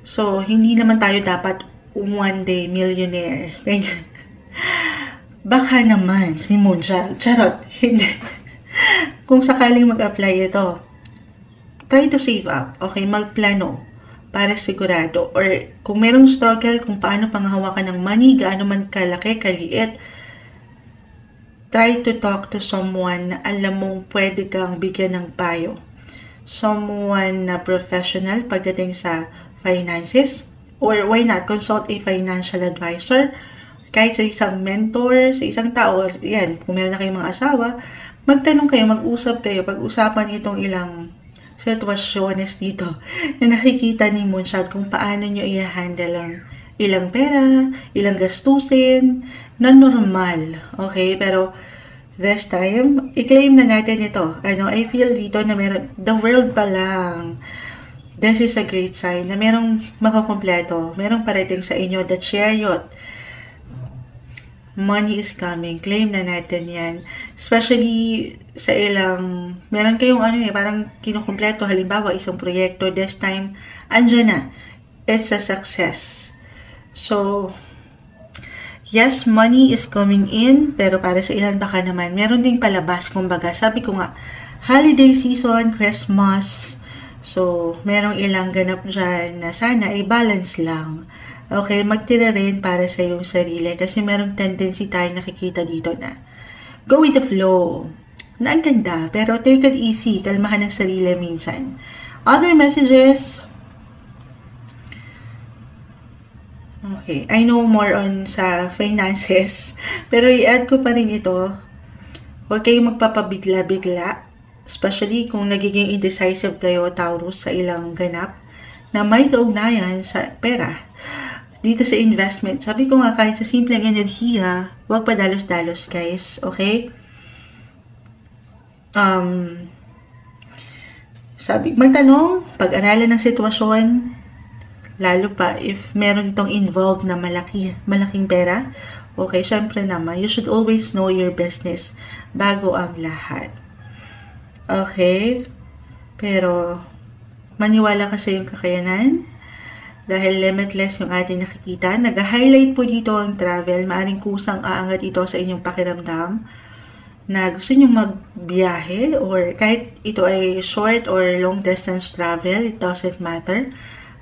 So, hindi naman tayo dapat one day millionaire. Ganyan. Baka naman si Moonchild. Charot. Hindi. Kung sakaling mag-apply ito, try to save up. Okay, magplano para sigurado. Or kung merong struggle kung paano panghawakan ng money, gaano man kalaki, kaliit, try to talk to someone na alam mong pwede kang bigyan ng payo. Someone na professional pagdating sa finances. Or why not, consult a financial advisor. Kahit sa isang mentor, sa isang tao, yan, kung meron na kayong mga asawa, magtanong kayo, mag-usap kayo, pag-usapan itong ilang sitwasyones dito na nakikita ni Moonchild kung paano nyo i-handle ang ilang pera, ilang gastusin, na normal. Okay? Pero, this time, i-claim na natin ito. I feel dito na meron, the world pa lang. This is a great sign na merong makakompleto, merong parating sa inyo, the Chariot. Money is coming. Claim na natin yan. Especially sa ilang, meron kayong parang kinukumpleto. Halimbawa, isang proyekto, this time, andyan na. It's a success. So, yes, money is coming in, pero para sa ilan baka naman, meron ding palabas, kumbaga. Sabi ko nga, holiday season, Christmas, so, merong ilang ganap dyan na sana ay balance lang. Okay, magtira rin para sa iyong sarili kasi merong tendency tayo nakikita dito na go with the flow. Na ang ganda, pero take it easy, kalmahan ng sarili minsan. Other messages, okay, I know more on sa finances, pero i-add ko pa rin ito. Huwag kayong magpapabigla-bigla, especially kung nagiging indecisive kayo, Taurus, sa ilang ganap na may kaugnayan sa pera. Dito sa investment, sabi ko nga kahit sa simpleng enerhiya, huwag pa dalos-dalos guys, okay? Sabi, magtanong, pag-aralan ng sitwasyon, lalo pa if meron itong involved na malaking pera, okay, syempre naman, you should always know your business bago ang lahat. Okay? Pero, maniwala ka sa iyong kakayanan, dahil limitless yung ating nakikita. Nag-highlight po dito ang travel. Maaring kusang aangat ito sa inyong pakiramdam na gusto nyo magbiyahe or kahit ito ay short or long distance travel, it doesn't matter.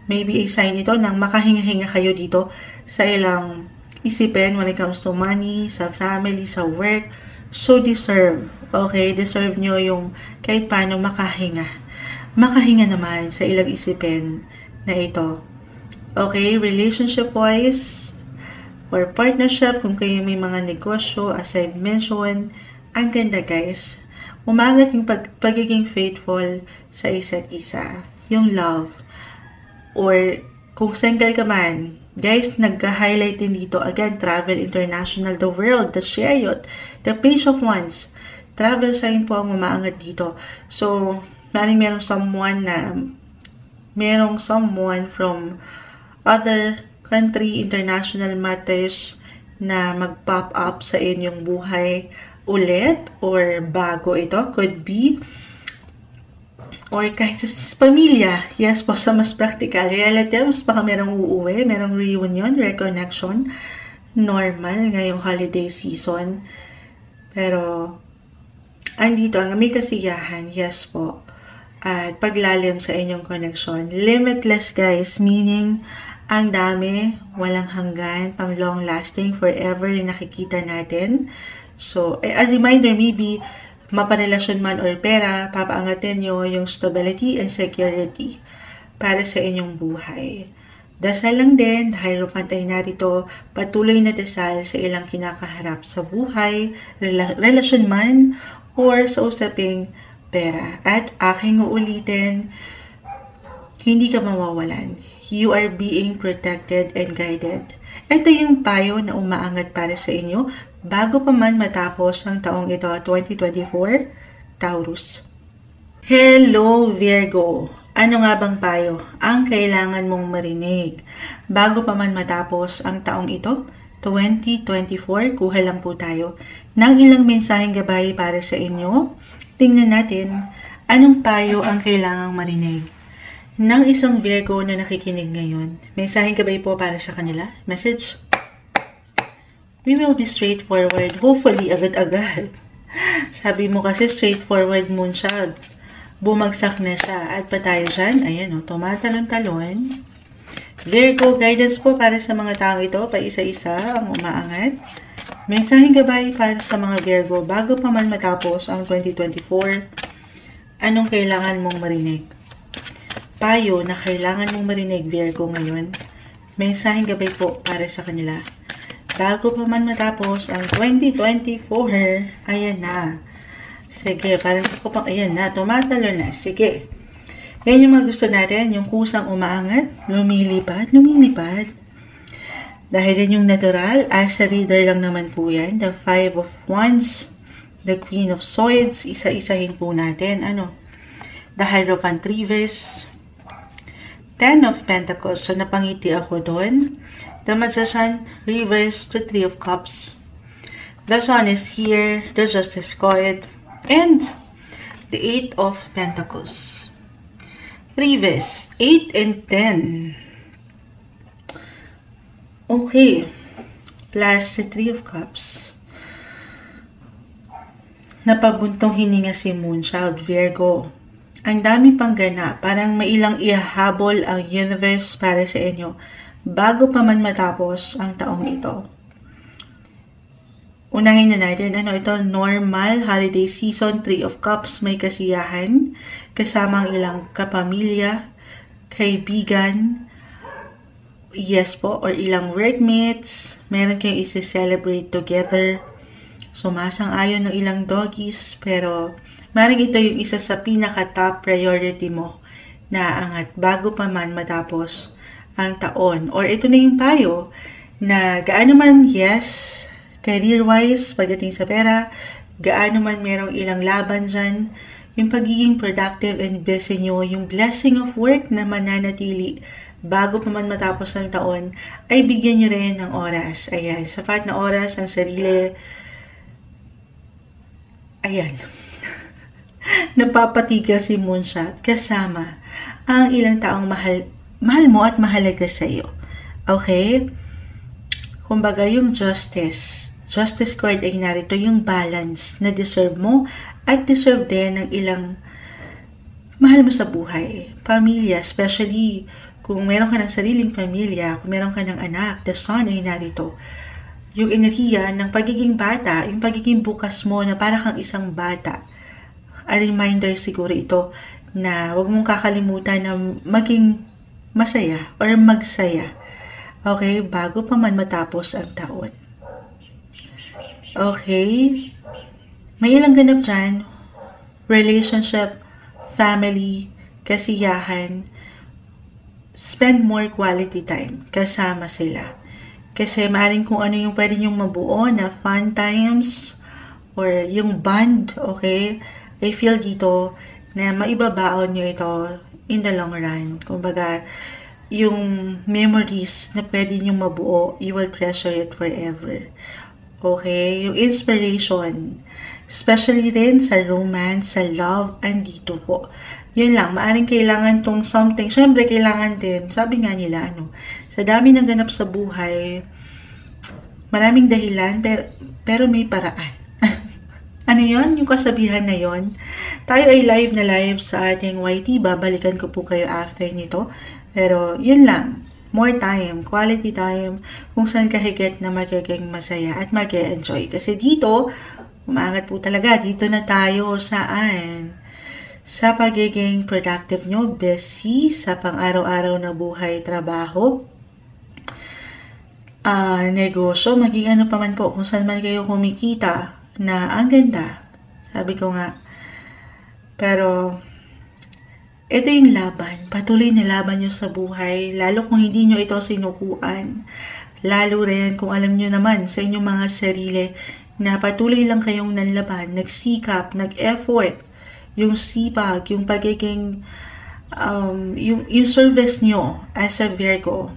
Maybe a sign ito nang makahinga-hinga kayo dito sa ilang isipin when it comes to money, sa family, sa work. So, deserve. Okay? Deserve nyo yung kahit paano makahinga. Makahinga naman sa ilang isipin na ito. Okay, relationship-wise or partnership, kung kayo may mga negosyo, as I've mentioned, ang ganda guys. Umangat yung pagiging faithful sa isa't isa. Yung love. Or kung single ka man, guys, nagka-highlight din dito. Again, travel, international, the world, the Chariot, the Page of Wands. Travel sign po ang umaangat dito. So, merong someone from other country, international matters na mag-pop up sa inyong buhay ulit or bago ito. Could be or kahit sa pamilya. Yes po, sa mas practical. Relatives, baka merong uuwi, merong reunion, reconnection. Normal ngayong holiday season. Pero, andito, ang may kasiyahan. Yes po. At paglalim sa inyong connection. Limitless guys, meaning ang dami, walang hanggan, pang long lasting, forever nakikita natin. So, a reminder maybe, maparelasyon man or pera, papaangatin nyo yung stability and security para sa inyong buhay. Dasal lang din, dahil rupantay narito, patuloy na dasal sa ilang kinakaharap sa buhay, relasyon man, or sa usaping pera. At aking uulitin, hindi ka mawawalan. You are being protected and guided. Ito yung payo na umaangat para sa inyo bago pa man matapos ang taong ito, 2024, Taurus. Hello, Virgo! Ano nga bang payo ang kailangan mong marinig bago pa man matapos ang taong ito? 2024, kuha lang po tayo ng ilang mensaheng gabay para sa inyo. Tingnan natin anong payo ang kailangang marinig ng isang Virgo na nakikinig ngayon. Mensaheng gabay po para sa kanila. Message: we will be straightforward. Hopefully, agad-agad. Sabi mo kasi straightforward moonchild. Bumagsak na siya. At pa tayo dyan. Ayan o, tumatalon-talon. Virgo, guidance po para sa mga taong ito. Pa isa-isa ang umaangat. Mensaheng gabay para sa mga Virgo bago pa man matapos ang 2024. Anong kailangan mong marinig? Payo na kailangan mong marinig, Virgo, ngayon. Mensaheng gabay po para sa kanila. Bago pa man matapos ang 2024, ayan na. Sige, parang gusto ko pang, ayan na, tumatalo na. Sige. Yan yung mga gusto natin, yung kusang umaangat, lumilipad. Dahil yan yung natural, as a reader lang naman po yan. The Five of Wands, the Queen of Swords, isa-isahin po natin. Ano? The Hierophant Reverse, Ten of Pentacles, so napangiti ako doon. The Magician, reverse, the Three of Cups. The Sun is here, the Justice card, and the Eight of Pentacles. Reverse, 8 and 10. Okay. Plus the Three of Cups. Napabuntong hininga si Moonchild, Virgo. Ang dami pang gana, parang may ilang ihahabol ang universe para sa inyo bago pa man matapos ang taong ito. Unahin na natin, ano ito, normal holiday season, Three of Cups, may kasiyahan, kasama ang ilang kapamilya, kaibigan, yes po, or ilang workmates, meron kayong isi-celebrate together, sumasang-ayon ng ilang doggies, pero maring ito yung isa sa pinaka-top priority mo na angat bago pa man matapos ang taon. Or ito na yung payo na gaano man, yes, career-wise, pagdating sa pera, gaano man merong ilang laban dyan, yung pagiging productive and busy nyo, yung blessing of work na mananatili bago pa man matapos ng taon, ay bigyan nyo rin ng oras. Ayan, sapat na oras ang sarili. Ayan. Napapatiga si Moonshot kasama ang ilang taong mahal mo at mahalaga sa iyo. Okay? Kumbaga, yung justice card ay narito, yung balance na deserve mo at deserve din ng ilang mahal mo sa buhay. Pamilya, especially kung meron ka ng sariling pamilya, kung meron ka ng anak, the sun ay narito. Yung enerhiya ng pagiging bata, yung pagiging bukas mo na para kang isang bata. A reminder siguro ito na huwag mong kakalimutan na maging masaya or magsaya. Okay? Bago pa man matapos ang taon. Okay? May ilang ganap dyan. Relationship, family, kasiyahan. Spend more quality time kasama sila. Kasi maaaring kung ano yung pwede nyong mabuo na fun times or yung bond, okay? I feel dito na maibabaon nyo ito in the long run. Kumbaga, yung memories na pwede nyong mabuo, you will treasure it forever. Okay? Yung inspiration, especially rin sa romance, sa love, andito po. Yun lang, maaaring kailangan tong something. Siyempre, kailangan din, sabi nga nila, sa dami ng ganap sa buhay, maraming dahilan, pero may paraan. Ano yon? Yung kasabihan na yon. Tayo ay live na live sa ating YT. Babalikan ko po kayo after nito. Pero, yun lang. More time, quality time, kung saan kahigit na magiging masaya at mag-enjoy. Kasi dito, umaangat po talaga. Dito na tayo saan? Sa pagiging productive nyo, busy, sa pang-araw-araw na buhay, trabaho, negosyo, maging ano pa man po, kung saan man kayo kumikita, na ang ganda. Sabi ko nga. Pero, ito yung laban. Patuloy na laban nyo sa buhay. Lalo kung hindi nyo ito sinukuan. Lalo rin kung alam nyo naman sa inyong mga sarili na patuloy lang kayong nanlaban, nagsikap, nag-effort, yung sipag, yung pagiging yung service nyo as a Virgo,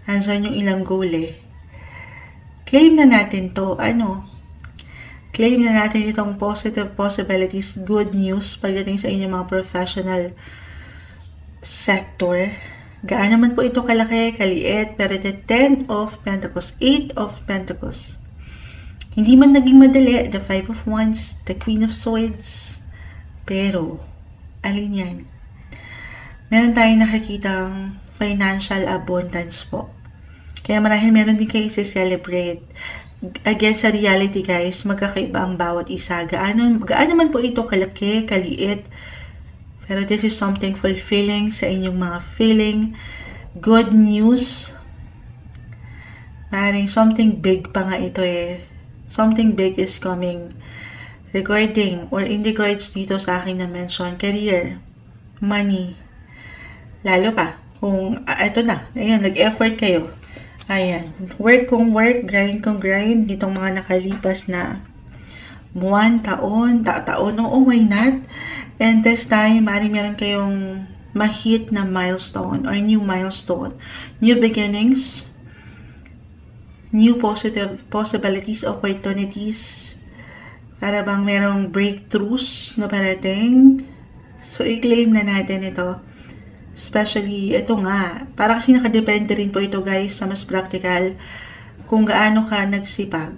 andyan yung ilang goal eh. Claim na natin to, claim na natin itong positive possibilities, good news pagdating sa inyong mga professional sector. Gaano man po ito kalaki, kaliit, pero the 10 of Pentacles, 8 of Pentacles. Hindi man naging madali, the 5 of Wands, the Queen of Swords, pero, alin yan? Meron tayong nakikitang financial abundance po. Kaya marahil meron din kayo i-celebrate. Again, sa reality guys, magkakaiba ang bawat isa. Gaano man po ito kalaki, kaliit, pero this is something fulfilling sa inyong mga feeling. Good news. Maring something big pa nga ito eh. Something big is coming. Regarding or in regards dito sa akin na mention, career, money. Lalo pa, kung ito na, ayan, nag-effort kayo. Ayan, work kung work, grind kung grind. Ditong mga nakalipas na buwan, taon, why not? And this time, meron kayong ma-hit na milestone or new milestone. New beginnings, new positive possibilities, opportunities. Para bang merong breakthroughs na parating. So, i-claim na natin ito. Especially, ito nga. Para kasi nakadepende rin po ito guys sa mas practical kung gaano ka nagsipag.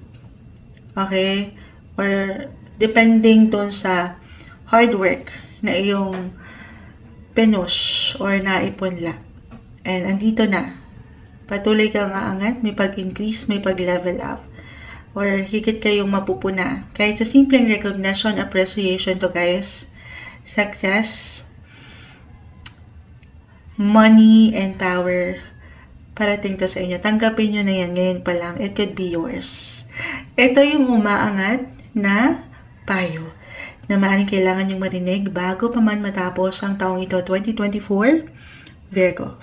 Okay? Or depending dun sa hard work na iyong pinush or naipunla. And andito na. Patuloy kang aangat, may pag-increase, may pag-level up. Or higit kayong mapupuna. Kahit sa simpleng recognition, appreciation to guys. Success, money, and power. Parating to sa inyo. Tanggapin nyo na yan ngayon pa lang. It could be yours. Ito yung umaangat na payo na maaaring kailangan yung marinig bago pa man matapos ang taong ito, 2024, Virgo.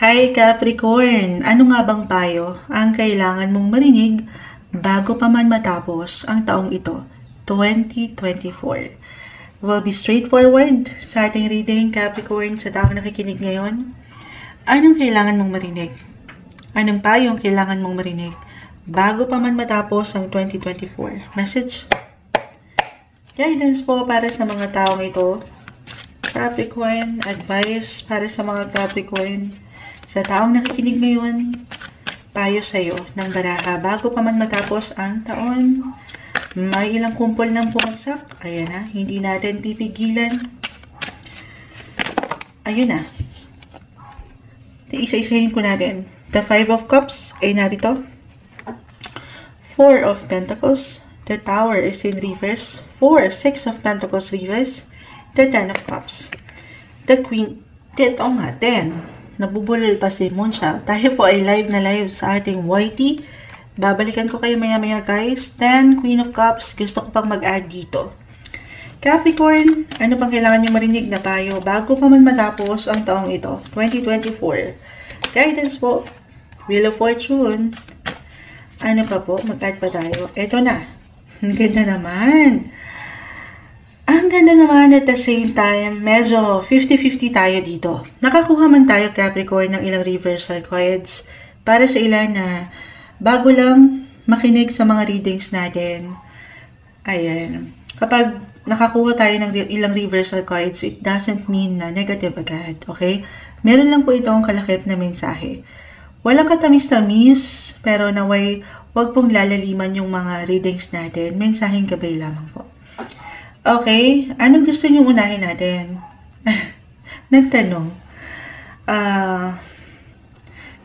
Hi Capricorn! Ano nga bang payo ang kailangan mong marinig bago pa man matapos ang taong ito, 2024? We'll be straightforward sa ating reading, Capricorn, sa taong nakikinig ngayon. Anong kailangan mong marinig? Anong payo ang kailangan mong marinig bago pa man matapos ang 2024? Message? Guidance po para sa mga taong ito. Capricorn, advice para sa mga Capricorn. Sa taong nakikinig ngayon, payo sa'yo ng baraha bago pa man matapos ang taon. May ilang kumpol ng pumagsak. Ayan na, hindi natin pipigilan. Ayun na. Isa-isahin ko natin. The 5 of Cups ay narito. 4 of Pentacles. The Tower is in reverse. 4, 6 of Pentacles reverse. The 10 of Cups. The Queen. Ito nga, 10. Nabubulol pa si Moonshot. Tayo po ay live na live sa ating YT. Babalikan ko kayo maya-maya guys. 10, Queen of Cups. Gusto ko pang mag-add dito. Capricorn, ano pang kailangan nyo marinig na payo bago pa man matapos ang taong ito, 2024? Guidance po. Wheel of Fortune. Ano pa po? Mag-add pa tayo. Ito na. Ang ganda naman. Ang ganda naman at the same time, medyo 50-50 tayo dito. Nakakuha man tayo, Capricorn, ng ilang reversal cards para sa ilan na bago lang makinig sa mga readings natin. Ayan. Kapag nakakuha tayo ng ilang reversal cards, it doesn't mean na negative agad. Okay? Meron lang po itong kalakip na mensahe. Walang katamis-tamis, pero naway wag pong lalaliman yung mga readings natin. Mensaheng gabay lamang po. Okay, anong gusto nyo unahin natin? Nagtanong.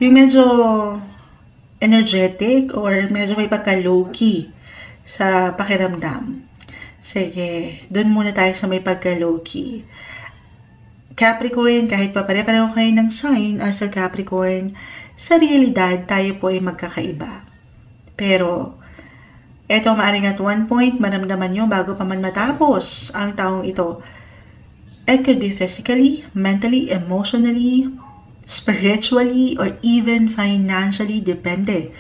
Yung medyo energetic or medyo may pagka-low-key sa pakiramdam. Sige, dun muna tayo sa may pagka-low-key. Capricorn, kahit pa pare-pareho kayo ng sign as a Capricorn, sa realidad tayo po ay magkakaiba. Pero, eto maaring at one point, maramdaman nyo bago pa man matapos ang taong ito. It could be physically, mentally, emotionally, spiritually, or even financially, depende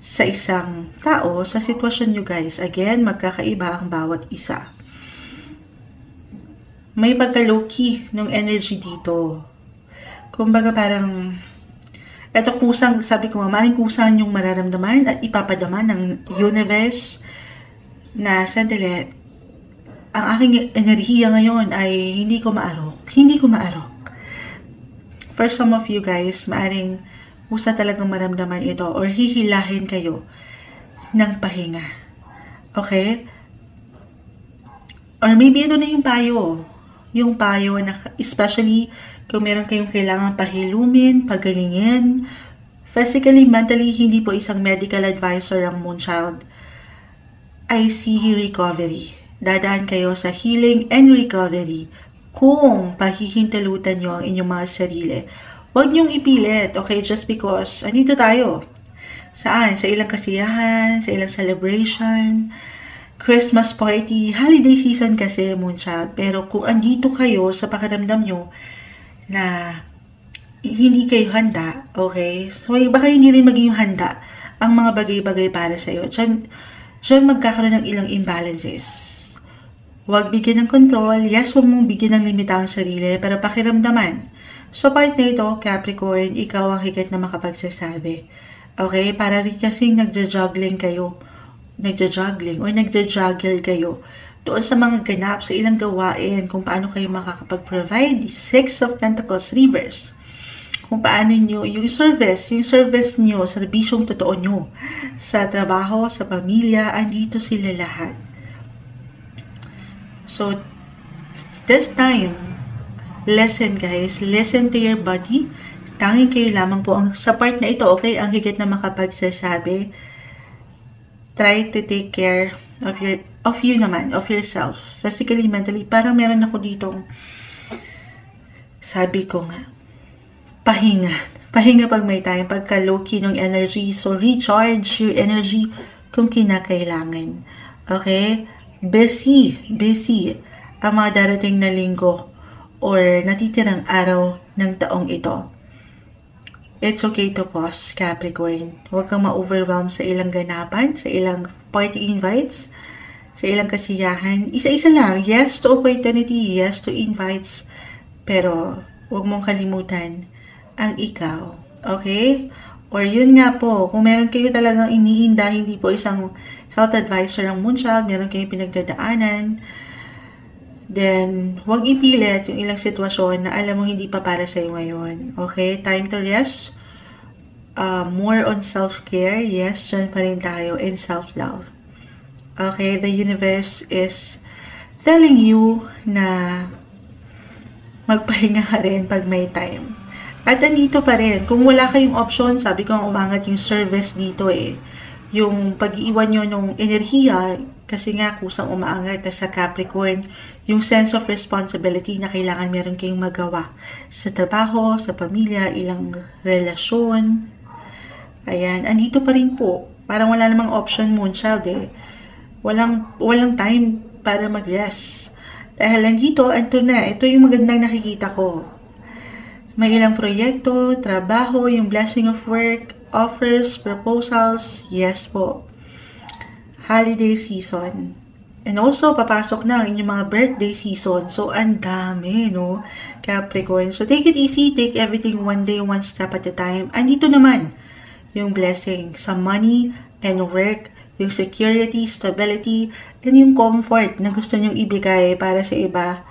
sa isang tao, sa sitwasyon nyo guys. Again, magkakaiba ang bawat isa. may pagka-low-key ng energy dito. Kumbaga parang, eto kusang, sabi ko nga, maaaring kusang yung mararamdaman at ipapadama ng universe na sandali, ang aking enerhiya ngayon ay hindi ko maarok. Hindi ko maarok. For some of you guys, maaaring kusa talagang maramdaman ito or hihilahin kayo ng pahinga. Okay? Or maybe ito na yung payo. Yung payo na, especially kung meron kayong kailangan pahilumin, pagalingin, physically, mentally, hindi po isang medical advisor ang Moonchild. I see recovery. Dadaan kayo sa healing and recovery kung pahihintalutan nyo ang inyong mga sarili. Huwag nyong ipilit, okay? Just because, andito tayo. Saan? Sa ilang kasiyahan, sa ilang celebration, Christmas party, holiday season kasi, Moonchild. Pero kung andito kayo sa pakiramdam nyo na hindi kayo handa, okay? So, baka hindi rin maging handa ang mga bagay-bagay para sa'yo. Diyan magkakaroon ng ilang imbalances. Huwag bigyan ng control. Yes, huwag mong bigyan ng limita ang sarili, pero pakiramdaman. So, part na ito, Capricorn, ikaw ang higit na makapagsasabi. Okay? Para rin kasing nagja-juggling kayo. Nagja-juggling or nagja-juggle kayo doon sa mga ganap, sa ilang gawain, kung paano kayo makakapag-provide. Six of Pentacles, reverse. Kung paano nyo, yung service nyo, serbisyong totoo nyo, sa trabaho, sa pamilya, andito sila lahat. So, this time, listen guys, listen to your body. Tanging kayo lamang po, sa part na ito, okay, ang higit na makapagsasabi, try to take care of you naman, of yourself, physically, mentally. Parang meron ako ditong, sabi ko nga, pahinga pag may time, pagka low-key ng energy. So, recharge your energy kung kinakailangan. Okay? Busy ang mga darating na linggo or natitirang araw ng taong ito. It's okay to pause, Capricorn. Huwag kang ma-overwhelm sa ilang ganapan, sa ilang party invites, sa ilang kasiyahan. Isa-isa lang. Yes to opportunity, yes to invites. Pero, huwag mong kalimutan ang ikaw. Okay? Or yun nga po, kung meron kayo talagang inihinda, hindi po isang health advisor ang Moonchild, meron kayong pinagdadaanan, then, huwag ipilit yung ilang sitwasyon na alam mo hindi pa para sa'yo ngayon. Okay? Time to rest. More on self-care. Yes, dyan pa rin tayo. And self-love. Okay? The universe is telling you na magpahinga ka rin pag may time. At andito pa rin. Kung wala kayong option, sabi ko ang umangat yung service dito eh. Yung pag-iwan nyo ng enerhiya, kasi nga kusang umaangat sa Capricorn, yung sense of responsibility na kailangan meron kayong magawa sa trabaho, sa pamilya, ilang relasyon. Ayan, andito pa rin po. Parang wala namang option, Moonchild eh. Walang time para mag-rest. Dahil andito, ito na. Ito yung magandang nakikita ko. May ilang proyekto, trabaho, yung blessing of work, offers, proposals, yes po. Holiday season. And also, papasok na ang inyong mga birthday season. So, ang dami, no? Capricorn. So, take it easy. Take everything one day, one step at a time. Andito naman yung blessing sa money and work, yung security, stability, and yung comfort na gusto nyong ibigay para sa iba.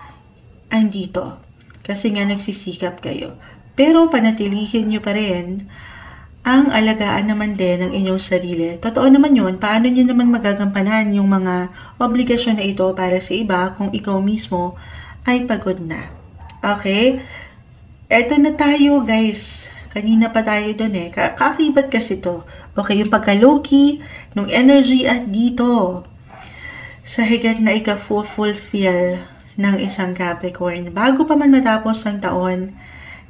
Andito. Kasi nga nagsisikap kayo. Pero panatilihin nyo pa rin ang alagaan naman din ng inyong sarili. Totoo naman yun, paano nyo naman magagampanan yung mga obligasyon na ito para sa iba kung ikaw mismo ay pagod na. Okay? Eto na tayo guys. Kanina pa tayo dun eh. Kakibat kasi to. Okay, yung pagka-low-key, nung energy at dito. Sa higit na ika-fulfill ng isang Capricorn. Bago pa man matapos ang taon,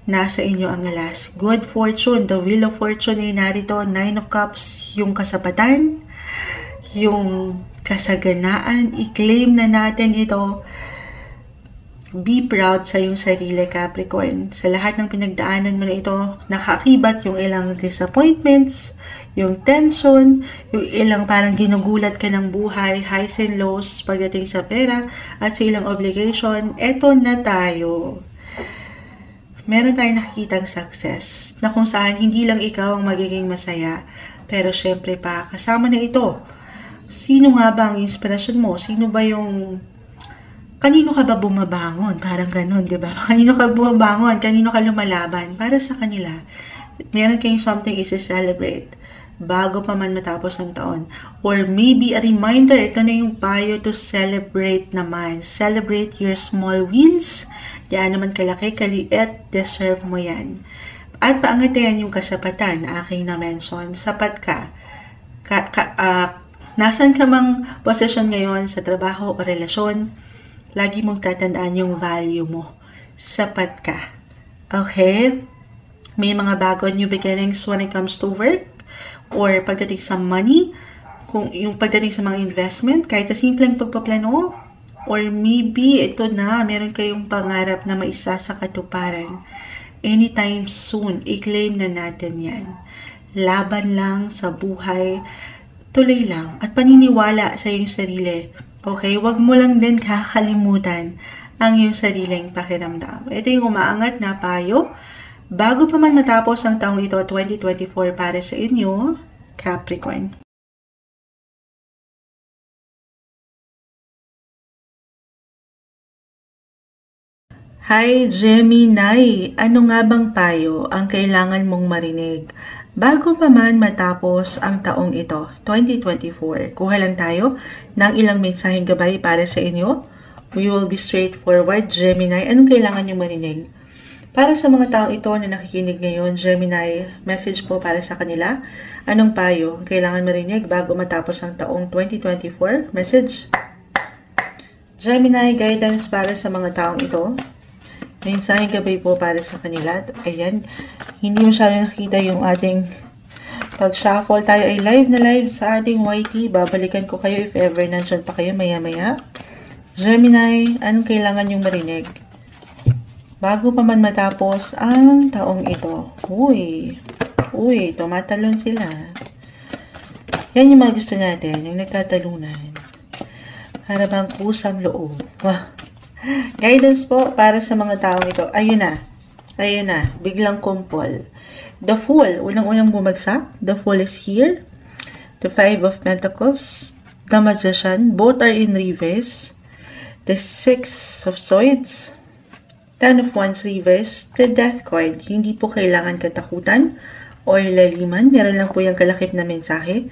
nasa inyo ang last. Good fortune, the wheel of fortune ay narito, 9 of cups, yung kasapatan, yung kasaganaan, i-claim na natin ito. Be proud sa iyong sarili, Capricorn. Sa lahat ng pinagdaanan mo na ito, nakaakibat yung ilang disappointments, yung tension, yung ilang parang ginugulat ka ng buhay, highs and lows pagdating sa pera at sa ilang obligation. Eto na tayo. Meron tayong nakikitang success na kung saan hindi lang ikaw ang magiging masaya, pero syempre pa, kasama na ito. Sino nga ba ang inspirasyon mo? Sino ba yung... Kanino ka ba bumabangon? Parang ganun, di ba? Kanino ka bumabangon? Kanino ka lumalaban? Para sa kanila. Meron kayong something is-celebrate bago pa man matapos ng taon. Or maybe a reminder, ito na yung payo to celebrate naman. Celebrate your small wins. Yan naman kalaki, kaliit, deserve mo yan. At paangatayan yung kasapatan na aking na-mention. Sapat ka. Nasaan ka mang posisyon ngayon sa trabaho o relasyon? Lagi mong tatandaan yung value mo. Sapat ka. Okay? May mga bago new beginnings when it comes to work or pagdating sa money, kung yung pagdating sa mga investment, kahit sa simpleng pagpaplano, or maybe ito na, meron kayong pangarap na maisa sa katuparan. Anytime soon, i-claim na natin yan. Laban lang sa buhay, tuloy lang, at paniniwala sa iyong sarili. Okay, wag mo lang din kakalimutan ang iyong sariling pakiramdam. Ito yung umaangat na payo. Bago pa man matapos ang taong ito, 2024, para sa inyo, Capricorn. Hi, Gemini! Ano nga bang payo ang kailangan mong marinig bago pa man matapos ang taong ito, 2024? Kuha lang tayo ng ilang mensaheng gabay para sa inyo. We will be straightforward, Gemini. Anong kailangan nyo marinig? Para sa mga taong ito na nakikinig ngayon, Gemini, message po para sa kanila. Anong payo ang kailangan marinig bago matapos ang taong 2024? Message. Gemini, guidance para sa mga taong ito. Mensaheng gabay po para sa kanila. Ayan, hindi masyado nakita yung ating pag-shuffle. Tayo ay live na live sa ating YT. Babalikan ko kayo if ever nandyan pa kayo maya-maya. Gemini, anong kailangan yung marinig bago pa man matapos ang taong ito? Uy, tumatalon sila. Yan yung mga gusto natin, yung nagtatalunan. Para bang kusang loob. Guidance po para sa mga taong ito. Ayun na. Biglang kumpol. The Fool. Unang-unang bumagsak. The Fool is here. The Five of Pentacles. The Magician. Both are in reverse. The Six of Swords. Ten of Wands reverse. The Death card. Hindi po kailangan katakutan o laliman. Meron lang po yung kalakip na mensahe.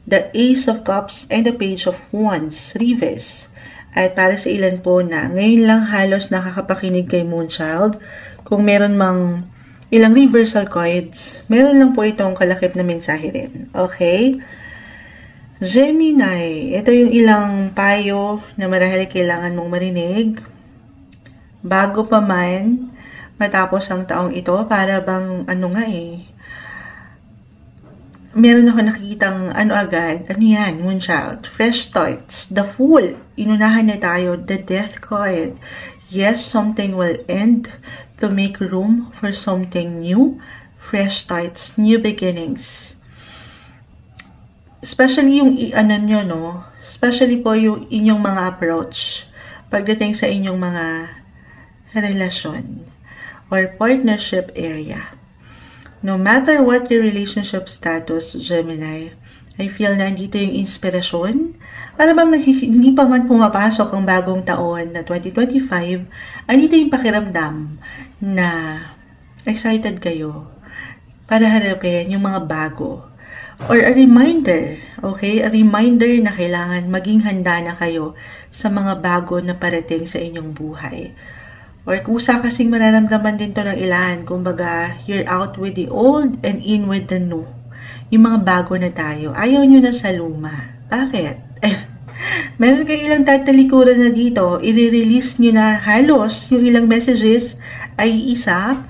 The Ace of Cups and the Page of Wands reverse. At para sa ilan po na ngayon lang halos nakakapakinig kay Moonchild, kung meron mang ilang reversal cards, meron lang po itong kalakip na mensahe rin. Okay? Gemini, ito yung ilang payo na marahil kailangan mong marinig bago pa man matapos ang taong ito. Para bang meron ako nakikitang agad. Ano yan? Moonchild. Fresh thoughts. The Fool. Inunahan na tayo. The Death card. Yes, something will end to make room for something new. Fresh thoughts. New beginnings. Especially yung especially po yung inyong mga approach pagdating sa inyong mga relasyon or partnership area. No matter what your relationship status, Gemini, I feel na andito yung inspirasyon. Para bang hindi pa man pumapasok ang bagong taon na 2025, andito yung pakiramdam na excited kayo para harapin yung mga bago. Or a reminder, okay? A reminder na kailangan maging handa na kayo sa mga bago na parating sa inyong buhay. Or kusa kasing mararamdaman din to ng ilan. Kumbaga, you're out with the old and in with the new. Yung mga bago na tayo. Ayaw nyo na sa luma. Bakit? Meron kayo ilang tatalikuran na dito. I-release nyo na halos yung ilang messages ay isa.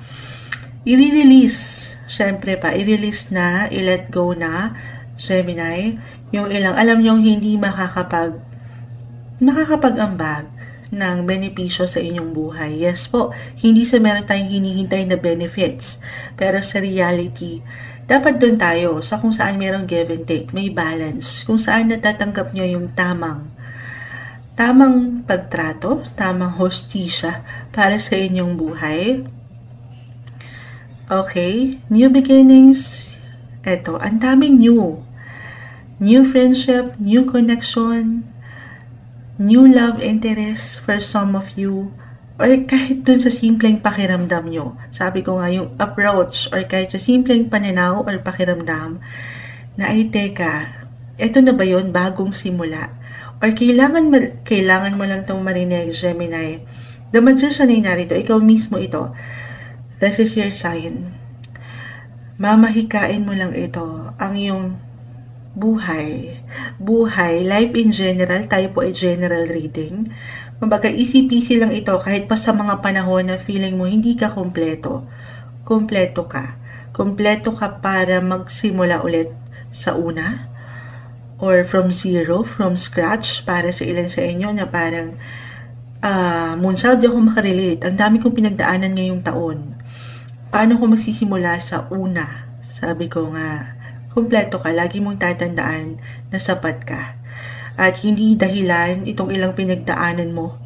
I-release. Siyempre pa, i-release na, i-let go na, Gemini. Yung ilang, alam nyo hindi makakapag-ambag. ng benepisyo sa inyong buhay. Yes po, hindi sa meron tayong hinihintay na benefits. Pero sa reality, dapat doon tayo sa kung saan merong give and take, may balance. Kung saan natatanggap nyo yung tamang pagtrato, tamang hostisya para sa inyong buhay. Okay, new beginnings. Eto, ang daming new. New friendship, new connection, new love interest for some of you, or kahit dun sa simpleng pakiramdam nyo. Sabi ko nga, yung approach, or kahit sa simpleng pananaw or pakiramdam, na ay teka, eto na ba yun, bagong simula? Or kailangan mo lang itong marinig, Gemini. The Magician ay narito, ikaw mismo ito. This is your sign. Mamahikain mo lang ito, ang iyong buhay, life in general, tayo po ay general reading. Kumbaga, easy-peasy lang ito, kahit pa sa mga panahon na feeling mo hindi ka kompleto. Kompleto ka. Kompleto ka para magsimula ulit sa una, or from zero, from scratch, para sa ilan sa inyo na parang, Moonchild, di ako makarelate. Ang dami kong pinagdaanan ngayong taon. Paano ko magsisimula sa una? Sabi ko nga, kompleto ka, lagi mong tatandaan na sapat ka. At hindi dahilan itong ilang pinagdaanan mo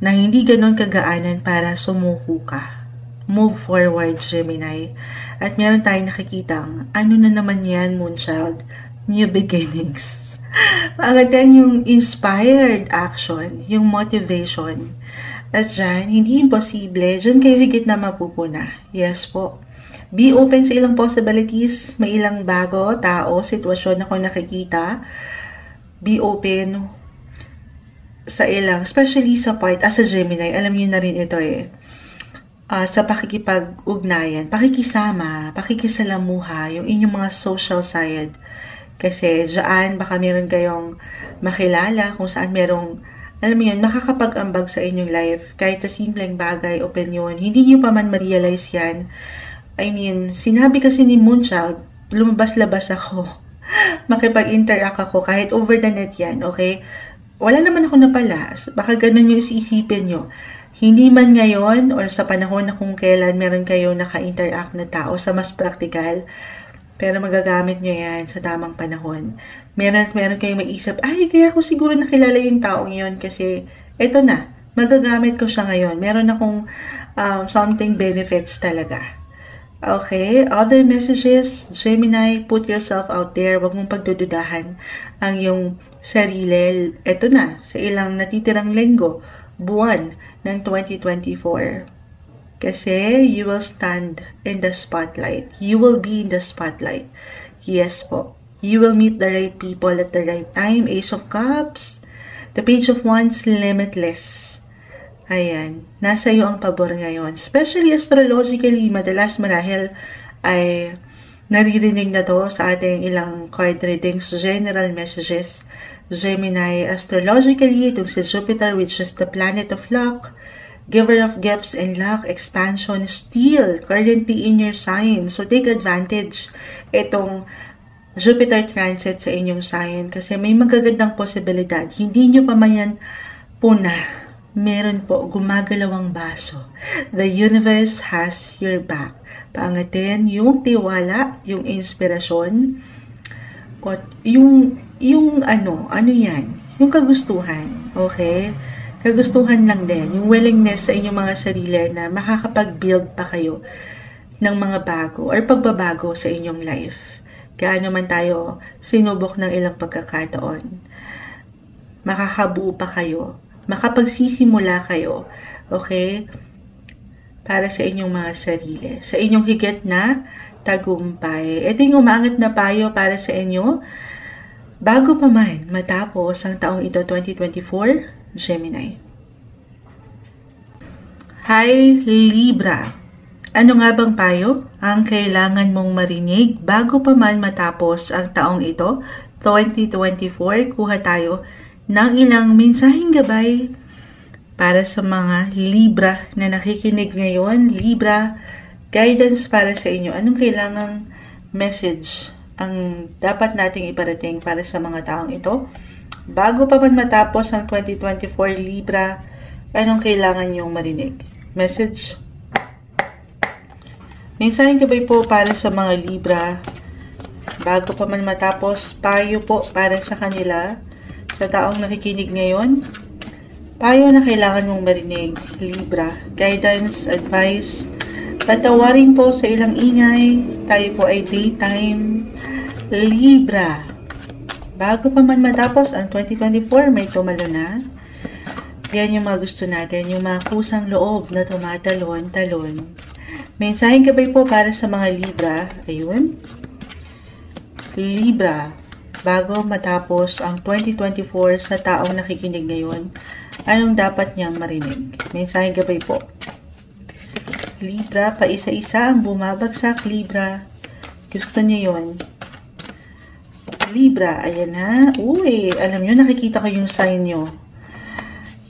na hindi ganon kagaanan para sumuko ka. Move forward, Gemini. At meron tayong nakikitang, ano na naman yan, Moonchild? New beginnings. Pangatan yung inspired action, yung motivation. At dyan, hindi imposible, dyan kayo higit na mapupuna. Yes po. Be open sa ilang possibilities, may ilang bago, tao, sitwasyon ako nakikita. Be open sa ilang, especially sa part, as a Gemini, alam niyo na rin ito eh. Sa pakikipag-ugnayan, pakikisama, pakikisalamuha, yung inyong mga social side. Kasi dyan, baka meron kayong makilala kung saan merong, alam mo yun, makakapag-ambag sa inyong life. Kahit sa simpleng bagay, opinion, hindi nyo pa man ma-realize yan. I mean, sinabi kasi ni Moonchild, lumabas-labas ako. Makipag-interact ako kahit over the net yan, okay? Wala naman ako napalas. Baka ganun yung isipin nyo. Hindi man ngayon or sa panahon na kung kailan meron kayo naka-interact na tao sa mas practical, pero magagamit nyo yan sa tamang panahon. Meron kayong maisip, ay, kaya ako siguro nakilala yung taong yun kasi eto na, magagamit ko siya ngayon. Meron akong something benefits talaga. Okay, other messages, Gemini, put yourself out there. Huwag mong pagdududahan ang iyong sarili. Eto na, sa ilang natitirang linggo, buwan ng 2024. Kasi you will stand in the spotlight. You will be in the spotlight. Yes po. You will meet the right people at the right time. Ace of Cups. The Page of Wands, limitless. Ayan. Nasa iyo ang pabor ngayon. Especially astrologically, madalas marahil ay naririnig na to sa ating ilang card readings, general messages. Gemini, astrologically, itong si Jupiter, which is the planet of luck, giver of gifts and luck, expansion, still currently in your sign. So, take advantage itong Jupiter transit sa inyong sign kasi may magagandang posibilidad. Hindi nyo pa mayan puna. Meron po, gumagalawang baso. The universe has your back. Paangatin yung tiwala, yung inspirasyon, o yung ano yan? Yung kagustuhan. Okay? Kagustuhan lang din, yung willingness sa inyong mga sarili na makakapag-build pa kayo ng mga bago or pagbabago sa inyong life. Kaya naman tayo sinubok ng ilang pagkakataon. Makakabuo pa kayo, makapagsisimula kayo, okay? Para sa inyong mga sarili, sa inyong higit na tagumpay. Ito yung umaangat na payo para sa inyo. Bago pa man matapos ang taong ito 2024, Gemini. Hi, Libra. Ano nga bang payo ang kailangan mong marinig bago pa man matapos ang taong ito, 2024? Kuha tayo ng ilang mensaheng gabay para sa mga Libra na nakikinig ngayon. Libra, guidance para sa inyo. Anong kailangang message ang dapat nating iparating para sa mga taong ito? Bago pa man matapos ang 2024, Libra, Anong kailangan nyong marinig? Message? Mensaheng gabay po para sa mga Libra. Bago pa man matapos, payo po para sa kanila, sa taong nakikinig ngayon. Payo na kailangan mong marinig, Libra. Guidance, advice, patawarin po sa ilang ingay. Tayo po ay daytime, Libra. Bago pa man matapos ang 2024, may tumalo na. Yan yung mga gusto natin, yung mga kusang loob na tumatalon-talon. Mensaheng gabay po para sa mga Libra. Ayun. Libra, bago matapos ang 2024 sa taong nakikinig ngayon, anong dapat niyang marinig? Mensaheng gabay po. Libra, paisa-isa ang bumabagsak, Libra. Gusto niyo yun. Libra, ayan na. Uy, alam nyo, nakikita ko yung sign nyo.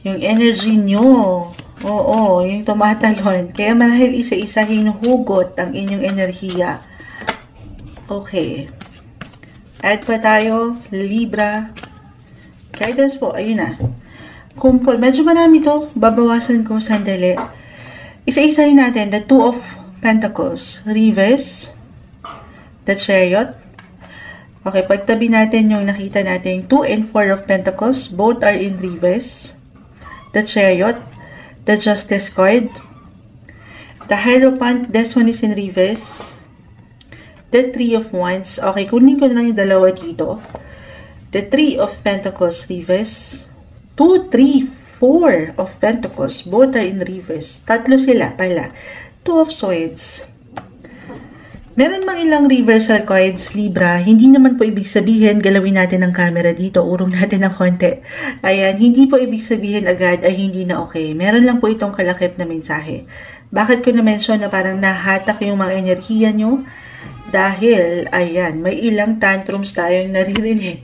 Yung energy nyo. Oo, yung tumatalon. Kaya marahil isa-isa hinuhugot ang inyong enerhiya. Okay. Add pa tayo, Libra. Guidance po, ayun na. Kumpol, medyo marami to. Babawasan ko sandali. Isa-isahin natin, the Two of Pentacles, Reverse, the Chariot. Okay, pagtabi natin yung nakita natin, 2 and 4 of Pentacles, both are in reverse. The Chariot, the Justice card, the Hierophant, this one is in reverse. The Three of Wands. Okay, kunin ko na lang yung dalawa dito. The Three of Pentacles, reverse. 2, 3, 4 of Pentacles. Both are in reverse. Tatlo sila pala. 2 of Swords. Meron mang ilang reversal cards, Libra. Hindi naman po ibig sabihin, galawin natin ang camera dito. Urong natin ng konti. Ayan, hindi po ibig sabihin agad ay hindi na okay. Meron lang po itong kalakip na mensahe. Bakit ko na-mention na parang nahatak yung mga enerhiya nyo? Dahil, ayan, may ilang tantrums tayong naririnig.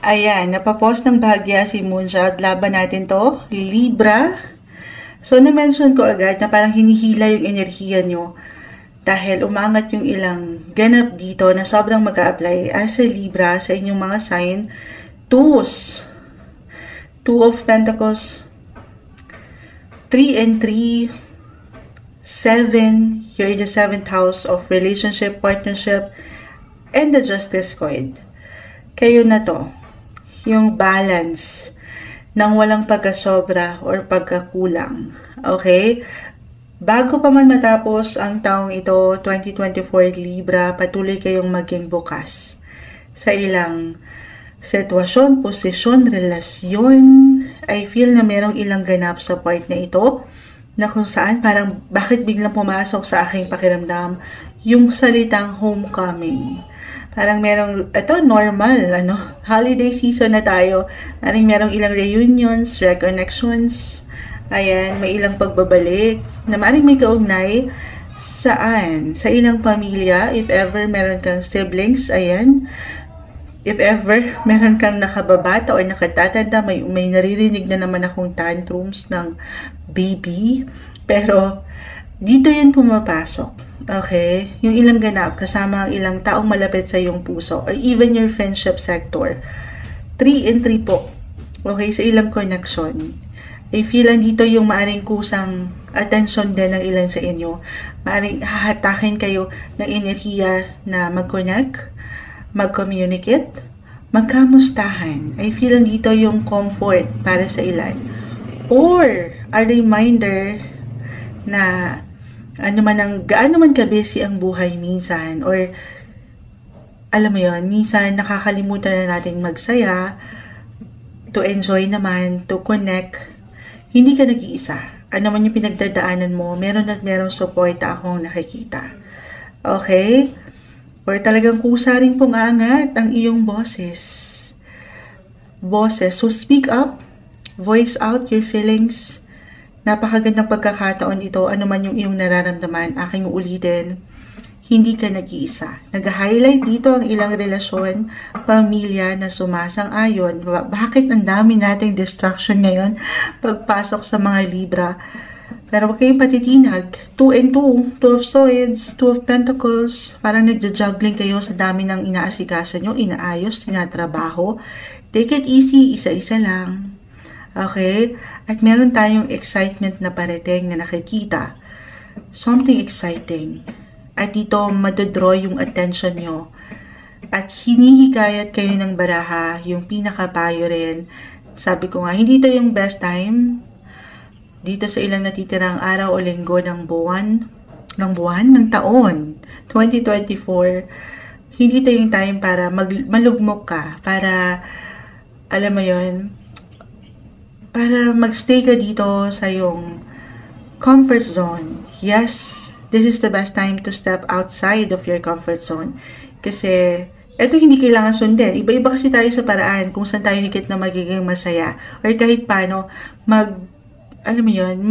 Ayan, napapost ng bahagya si Moonchild. Laban natin to, Libra. So, na-mention ko agad na parang hinihila yung enerhiya nyo. Dahil umangat yung ilang ganap dito na sobrang mag-a-apply as a Libra sa inyong mga sign. Twos. 2 of Pentacles. 3 and 3. 7, you're in the 7th house of relationship, partnership, and the Justice card. Kayo na to. Yung balance ng walang pagkasobra or pagkakulang. Okay? Bago pa man matapos ang taong ito, 2024 Libra, patuloy kayong maging bukas sa ilang sitwasyon, posisyon, relasyon. I feel na merong ilang ganap sa part na ito. Na kung saan parang bakit biglang pumasok sa aking pakiramdam yung salitang homecoming. Parang merong, ito normal, holiday season na tayo. Parang merong ilang reunions, reconnections, ayan, may ilang pagbabalik, na maaaring may kaugnay, saan? Sa ilang pamilya, if ever meron kang siblings, ayan, if ever meron kang nakababata o nakatatanda, may naririnig na naman akong tantrums ng baby. Pero, dito yun pumapasok. Okay? Yung ilang ganap, kasama ang ilang taong malapit sa iyong puso. Or even your friendship sector. 3 and 3 po. Okay? Sa ilang connection. I feel dito yung maaring kusang attention din ng ilan sa inyo. Maaring hahatakin kayo ng enerhiya na mag-connect, mag-communicate, magkamustahan. I feel dito yung comfort para sa ilan. Or, a reminder na gaano man ka-busy ang buhay minsan. Or, alam mo yun, minsan nakakalimutan na natin magsaya, to enjoy naman, to connect. Hindi ka nag-iisa. Ano man yung pinagdadaanan mo, meron at merong support akong nakikita. Okay? Or talagang kusa rin pong angat ang iyong boses. So speak up, voice out your feelings. Napakagandang pagkakataon ito, ano man yung iyong nararamdaman, aking ulitin. Hindi ka nag-iisa. Nag-highlight dito ang ilang relasyon, pamilya na sumasang-ayon. Bakit ang dami nating distraction ngayon pagpasok sa mga Libra? Pero huwag kayong patitinag. 2 and 2. 2 of Swords, 2 of Pentacles. Parang nagja-juggling kayo sa dami ng inaasikaso nyo, inaayos, tinatrabaho. Take it easy, isa-isa lang. Okay? At meron tayong excitement na parating na nakikita. Something exciting. At dito, madodraw yung attention nyo. At hinihikayat kayo ng baraha, yung pinakapayo rin. Sabi ko nga, hindi ito yung best time. Dito sa ilang natitirang araw o linggo ng ng taon, 2024, hindi ito yung time para malugmok ka, para, alam mo yun, para magstay ka dito sa yung comfort zone. Yes, this is the best time to step outside of your comfort zone. Kasi, eto hindi kailangan sundin. Iba-iba kasi tayo sa paraan kung saan tayo higit na magiging masaya. Or kahit paano, alam mo yun,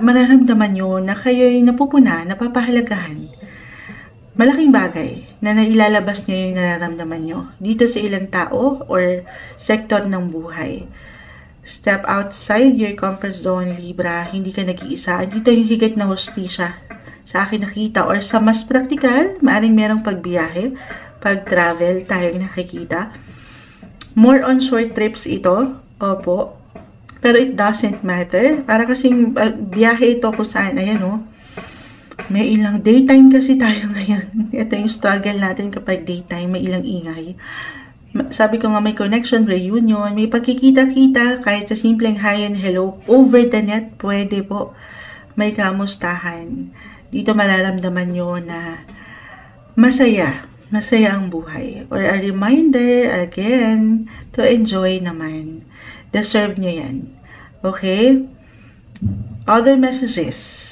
mararamdaman nyo na kayo'y napupuna, napapahalagahan. Malaking bagay na nailalabas nyo yung nararamdaman nyo dito sa ilang tao or sektor ng buhay. Step outside your comfort zone, Libra. Hindi ka nag-iisa. Dito yung higit na hustisya sa akin nakita. Or sa mas praktikal, maaaring merong pagbiyahe, pag-travel, tayong nakikita. More on short trips ito. Opo. Pero it doesn't matter. Para kasing biyahe ito kung saan. Ayan o. May ilang daytime kasi tayo ngayon. Ito yung struggle natin kapag daytime. May ilang ingay. Sabi ko nga may connection, reunion, may pagkikita-kita, kahit sa simpleng hi and hello, over the net, pwede po. May kamustahan. Dito mararamdaman nyo na masaya ang buhay. Or a reminder, again, to enjoy naman. Deserve nyo yan. Okay? Other messages.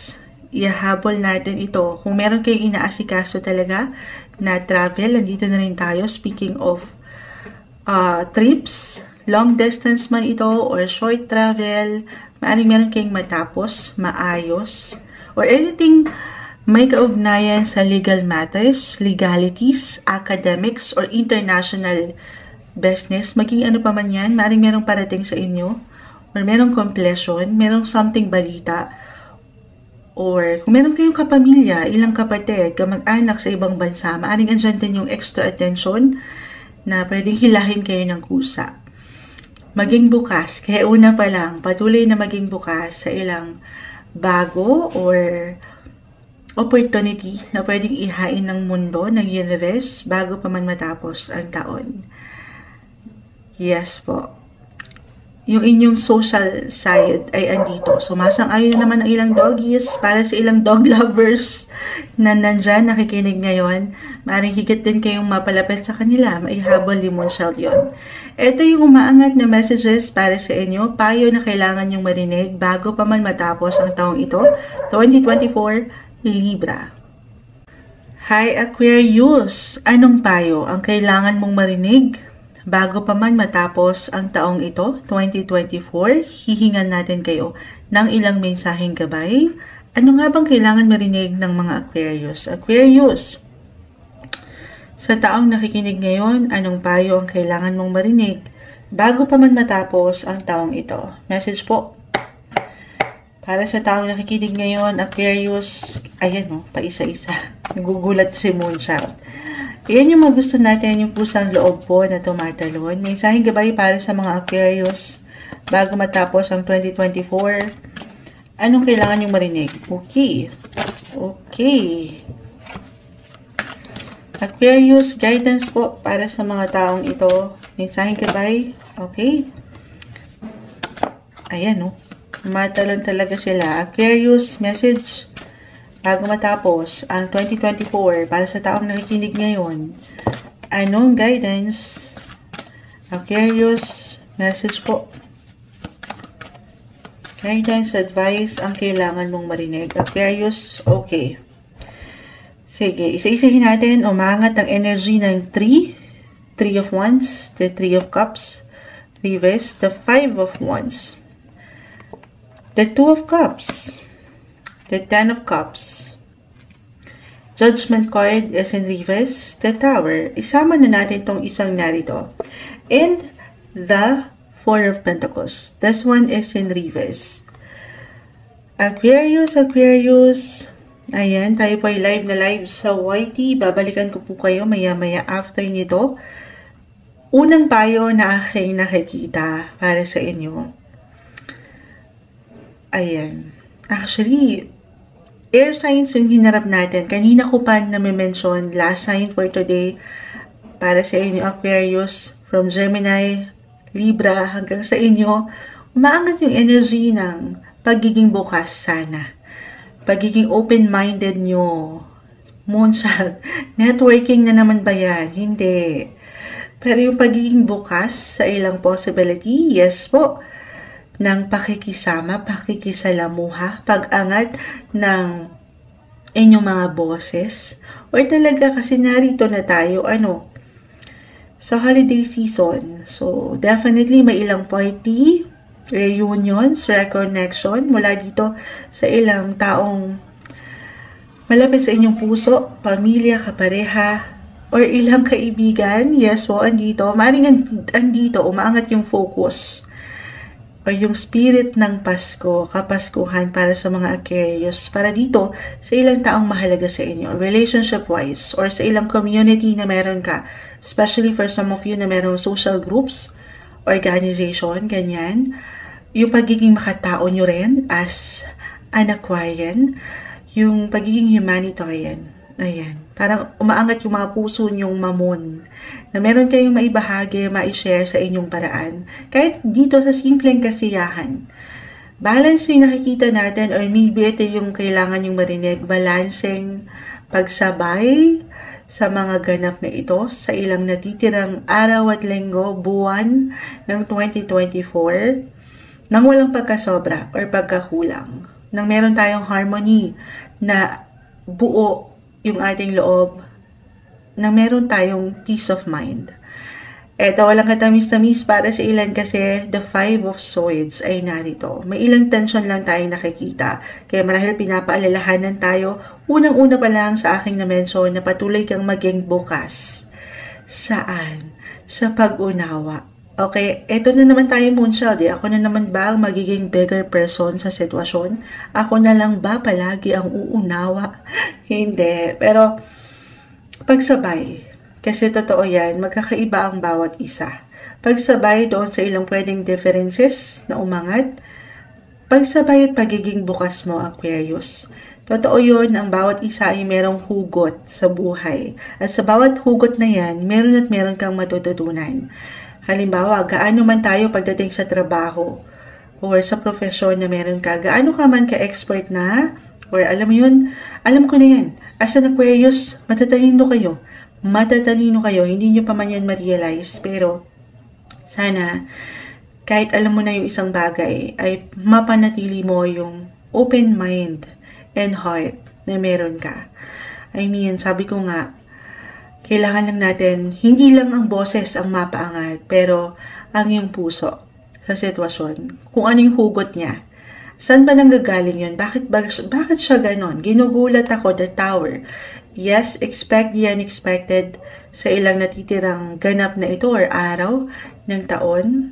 Ihahabol natin ito. Kung meron kayong inaasikaso talaga na travel, nandito na rin tayo. Speaking of trips, long distance man ito or short travel, maaaring meron kayong matapos, maayos, or anything may kaugnayan sa legal matters, legalities, academics, or international business, maging ano pa man yan, maaaring merong parating sa inyo, or merong completion, merong something balita, or kung meron kayong kapamilya, ilang kapatid, kamag-anak sa ibang bansa, maaaring andyan din yung extra attention na pwedeng hilahin kayo ng kusa. Maging bukas, kaya una pa lang, patuloy na maging bukas sa ilang bago or opportunity na pwedeng ihain ng mundo, ng universe, bago pa man matapos ang taon. Yes po. Yung inyong social side ay andito. Sumasang-ayon na naman ang ilang doggies para sa ilang dog lovers na nandyan, nakikinig ngayon. Maaaring higit din kayong mapalapit sa kanila. Maihabol limon shell yun. Ito yung umaangat na messages para sa inyo. Payo na kailangan yung marinig bago pa man matapos ang taong ito. 2024, Libra. Hi Aquarius! Anong payo ang kailangan mong marinig bago pa man matapos ang taong ito, 2024, hihingan natin kayo ng ilang mensaheng gabay. Ano nga bang kailangan marinig ng mga Aquarius? Aquarius, sa taong nakikinig ngayon, anong payo ang kailangan mong marinig bago pa man matapos ang taong ito? Message po. Para sa taong nakikinig ngayon, Aquarius, ayan o, paisa-isa. Nagugulat si Moonchild. Ayan yung mga gusto natin, yung pusang loob po na tumatalon. Mensaheng gabay para sa mga Aquarius bago matapos ang 2024. Anong kailangan yung marinig? Okay. Okay. Aquarius, guidance po para sa mga taong ito. Mensaheng gabay. Okay. Ayan o. Matalon talaga sila. Aquarius, message bago matapos ang 2024 para sa taong nakikinig ngayon. Anong guidance? Aquarius, message po. Guidance, advice ang kailangan mong marinig. Aquarius, okay. Sige, isa-isahin natin. Umangat ang energy ng 3 of Wands, the 3 of Cups, reverse, the 5 of Wands, the 2 of Cups, the 10 of Cups, Judgment card is in reverse, the Tower. Isama na natin itong isang narito. And the 4 of Pentacles. This one is in reverse. Aquarius, Aquarius. Ayan, tayo po ay live na live sa YT. Babalikan ko po kayo maya-maya after nito. Unang payo na aking nakikita para sa inyo. Ayan. Actually, air signs yung hinarap natin. Kanina ko pa na-mention, last sign for today, para sa inyo Aquarius, from Gemini, Libra, hanggang sa inyo, umaangat yung energy ng pagiging bukas sana. Pagiging open-minded nyo. Moonshot, networking na naman ba yan? Hindi. Pero yung pagiging bukas sa ilang possibility, yes po, ng pakikisama, pakikisalamuha, pag-angat ng inyong mga boses, or talaga kasi narito na tayo, sa holiday season. So, definitely may ilang party, reunions, reconnection mula dito sa ilang taong malapit sa inyong puso, pamilya, kapareha, or ilang kaibigan. Yes po, andito. Maaaring andito, umaangat yung focus o yung spirit ng Pasko, Kapaskuhan para sa mga Aquarius, para dito sa ilang taong mahalaga sa inyo, relationship-wise, or sa ilang community na meron ka, especially for some of you na merong social groups, organization, ganyan, yung pagiging makatao nyo rin as an Aquarian, yung pagiging humanitarian, ayan, parang umaangat yung mga puso nyong mamon, na meron kayong maibahagi, ma-share sa inyong paraan. Kahit dito sa simpleng kasiyahan. Balance yung nakikita natin, or maybe ito yung kailangan yung marinig, balancing pagsabay sa mga ganap na ito, sa ilang natitirang araw at linggo, buwan ng 2024, nang walang pagkasobra or pagkakulang. Nang meron tayong harmony na buo yung ating loob, na meron tayong peace of mind. Eto, walang katamis-tamis para sa ilan kasi the 5 of Swords ay narito. May ilang tension lang tayong nakikita. Kaya marahil pinapaalalahanan tayo, unang-una pa lang sa aking na-mention na patuloy kang maging bukas. Saan? Sa pag-unawa. Okay, eto na naman tayo, Moonchild. Ako na naman ba ang magiging bigger person sa sitwasyon? Ako na lang ba palagi ang uunawa? Hindi. Pero pagsabay, kasi totoo yan, magkakaiba ang bawat isa. Pagsabay doon sa ilang pwedeng differences na umangat, pagsabay at pagiging bukas mo, Aquarius. Totoo yun, ang bawat isa ay merong hugot sa buhay. At sa bawat hugot na yan, meron at meron kang matututunan. Halimbawa, gaano man tayo pagdating sa trabaho or sa profesyon na meron ka, gaano ka man ka-expert na, or alam mo yun, alam ko na yan. As an Aquarius, matatalino kayo. Matatalino kayo. Hindi nyo pa man yan ma-realize. Pero, sana, kahit alam mo na yung isang bagay, ay mapanatili mo yung open mind and heart na meron ka. I mean, sabi ko nga, kailangan lang natin, hindi lang ang boses ang mapaangat, pero ang yung puso sa sitwasyon. Kung ano yung hugot niya. Saan ba nanggagaling yun? Bakit siya ganon? Ginugulat ako, the tower. Yes, expect the unexpected sa ilang natitirang ganap na ito or araw ng taon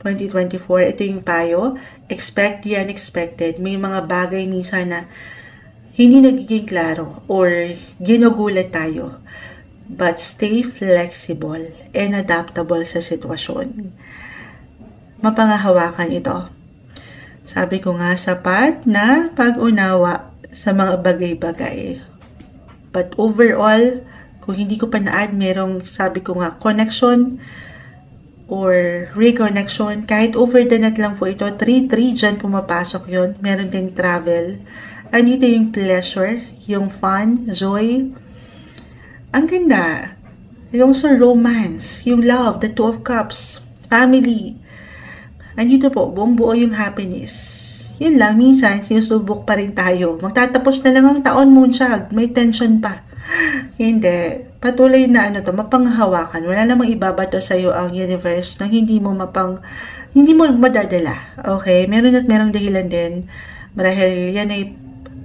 2024. Ito yung payo. Expect the unexpected. May mga bagay minsan na hindi nagiging klaro or ginugulat tayo. But stay flexible and adaptable sa sitwasyon. Mapangahawakan ito. Sabi ko nga, sapat na pag-unawa sa mga bagay-bagay. But overall, kung hindi ko pa na-add, merong, sabi ko nga, connection or reconnection. Kahit over the net lang po ito, 3-3 dyan pumapasok yun. Meron din travel. Andito yung pleasure, yung fun, joy. Ang ganda. Yung sa romance, yung love, the 2 of cups, family. Andito po, buong buo yung happiness. Yun lang, minsan, sinusubok pa rin tayo. Magtatapos na lang ang taon, Moonchild. May tension pa. Hindi. Patuloy na mapanghawakan. Wala namang ibabato sa'yo ang universe nang hindi mo madadala. Okay? Meron at merong dahilan din. Marahil yan ay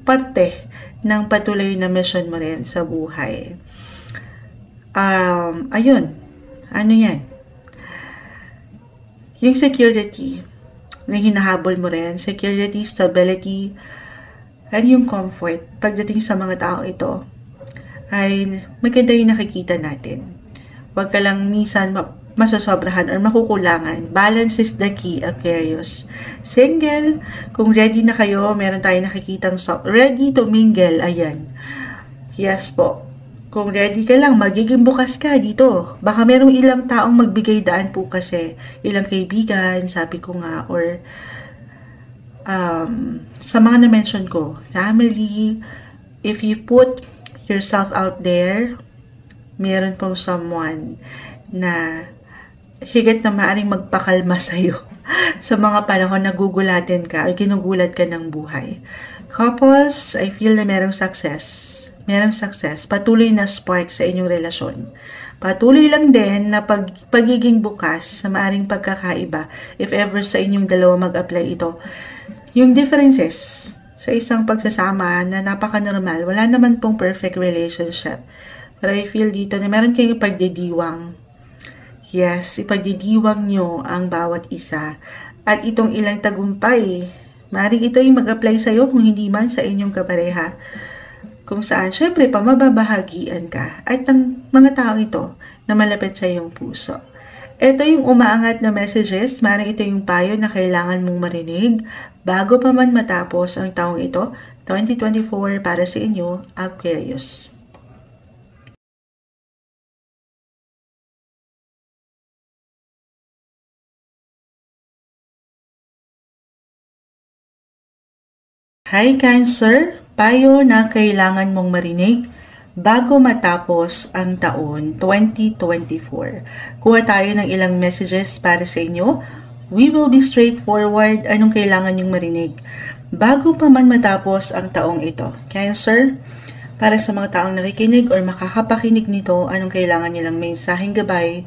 parte ng patuloy na mission mo rin sa buhay. Ayun. Ano yan? Yung security na hinahabol mo rin. Security, stability, and yung comfort pagdating sa mga tao ito ay maganda yung nakikita natin. Huwag ka lang minsan masasobrahan or makukulangan. Balance is the key, Aquarius. Single, kung ready na kayo, meron tayo nakikitang ready to mingle. Ayan. Yes po. Kung ready ka lang, magiging bukas ka dito. Baka merong ilang taong magbigay daan po kasi. Ilang kaibigan, sabi ko nga, or sa mga na-mention ko, family, if you put yourself out there, meron pong someone na higit na maaaring magpakalma sa'yo sa mga panahon na gugulatin ka o ginugulat ka ng buhay. Couples, I feel na merong success. Merong success. Patuloy na spark sa inyong relasyon. Patuloy lang din na pagiging bukas sa maaaring pagkakaiba if ever sa inyong dalawa mag-apply ito. Yung differences sa isang pagsasama na napaka-normal, wala naman pong perfect relationship. Pero I feel dito na meron kayong ipagdidiwang. Yes, ipagdidiwang nyo ang bawat isa. At itong ilang tagumpay, maaaring ito yung mag-apply sa'yo kung hindi man sa inyong kapareha. Kung saan, syempre, mababahagian ka. At ang mga tao ito na malapit sa iyong puso. Ito yung umaangat na messages, maaaring ito yung payo na kailangan mong marinig bago pa man matapos ang taong ito, 2024, para sa inyo, Aquarius. Hi Cancer, payo na kailangan mong marinig bago matapos ang taon 2024. Kuha tayo ng ilang messages para sa inyo. We will be straightforward. Anong kailangan nyong marinig bago pa man matapos ang taong ito? Cancer, para sa mga taong nakikinig or makakapakinig nito, anong kailangan nilang mensaheng gabay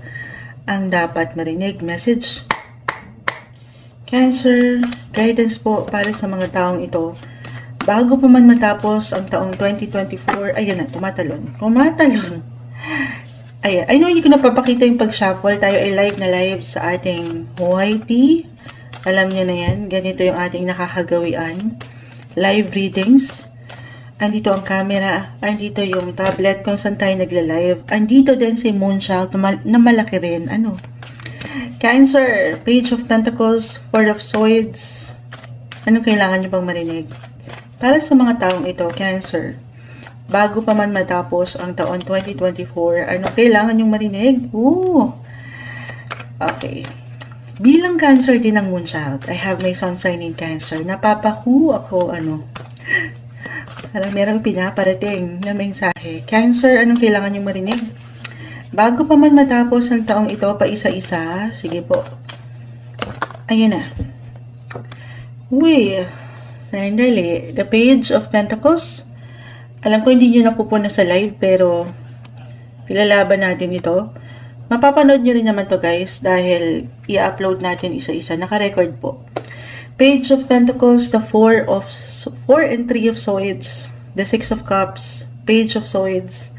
ang dapat marinig? Message. Cancer, guidance po para sa mga taong ito. Bago pa man matapos ang taong 2024, ayan na, tumatalon. Ayan, I know hindi ko napapakita yung pag-shuffle. Tayo ay live na live sa ating YT. Alam niyo na yan, ganito yung ating nakakagawian. Live readings. Andito ang camera, andito yung tablet kung saan tayo nagla-live. Andito din si Moonchild na malaki rin. Ano? Cancer, Page of Pentacles, Four of Swords. Ano kailangan nyo bang marinig? Para sa mga taong ito, Cancer, bago pa man matapos ang taon 2024, ano kailangan nyo marinig? Ooh! Okay. Bilang Cancer din ng Moonchild, I have my sun sign in Cancer. Napapaku ako, parang merong pinaparating na mensahe. Cancer, anong kailangan nyo marinig? Bago pa man matapos ang taong ito, pa isa-isa. Sige po. Ayan na. Uy, sandali. The Page of Pentacles. Alam ko hindi nyo napupuna sa live, pero ilalaban natin ito. Mapapanood nyo rin naman to guys, dahil i-upload natin isa-isa. Naka-record po. Page of Pentacles, the Four and Three of Swords, the Six of Cups, Page of Swords,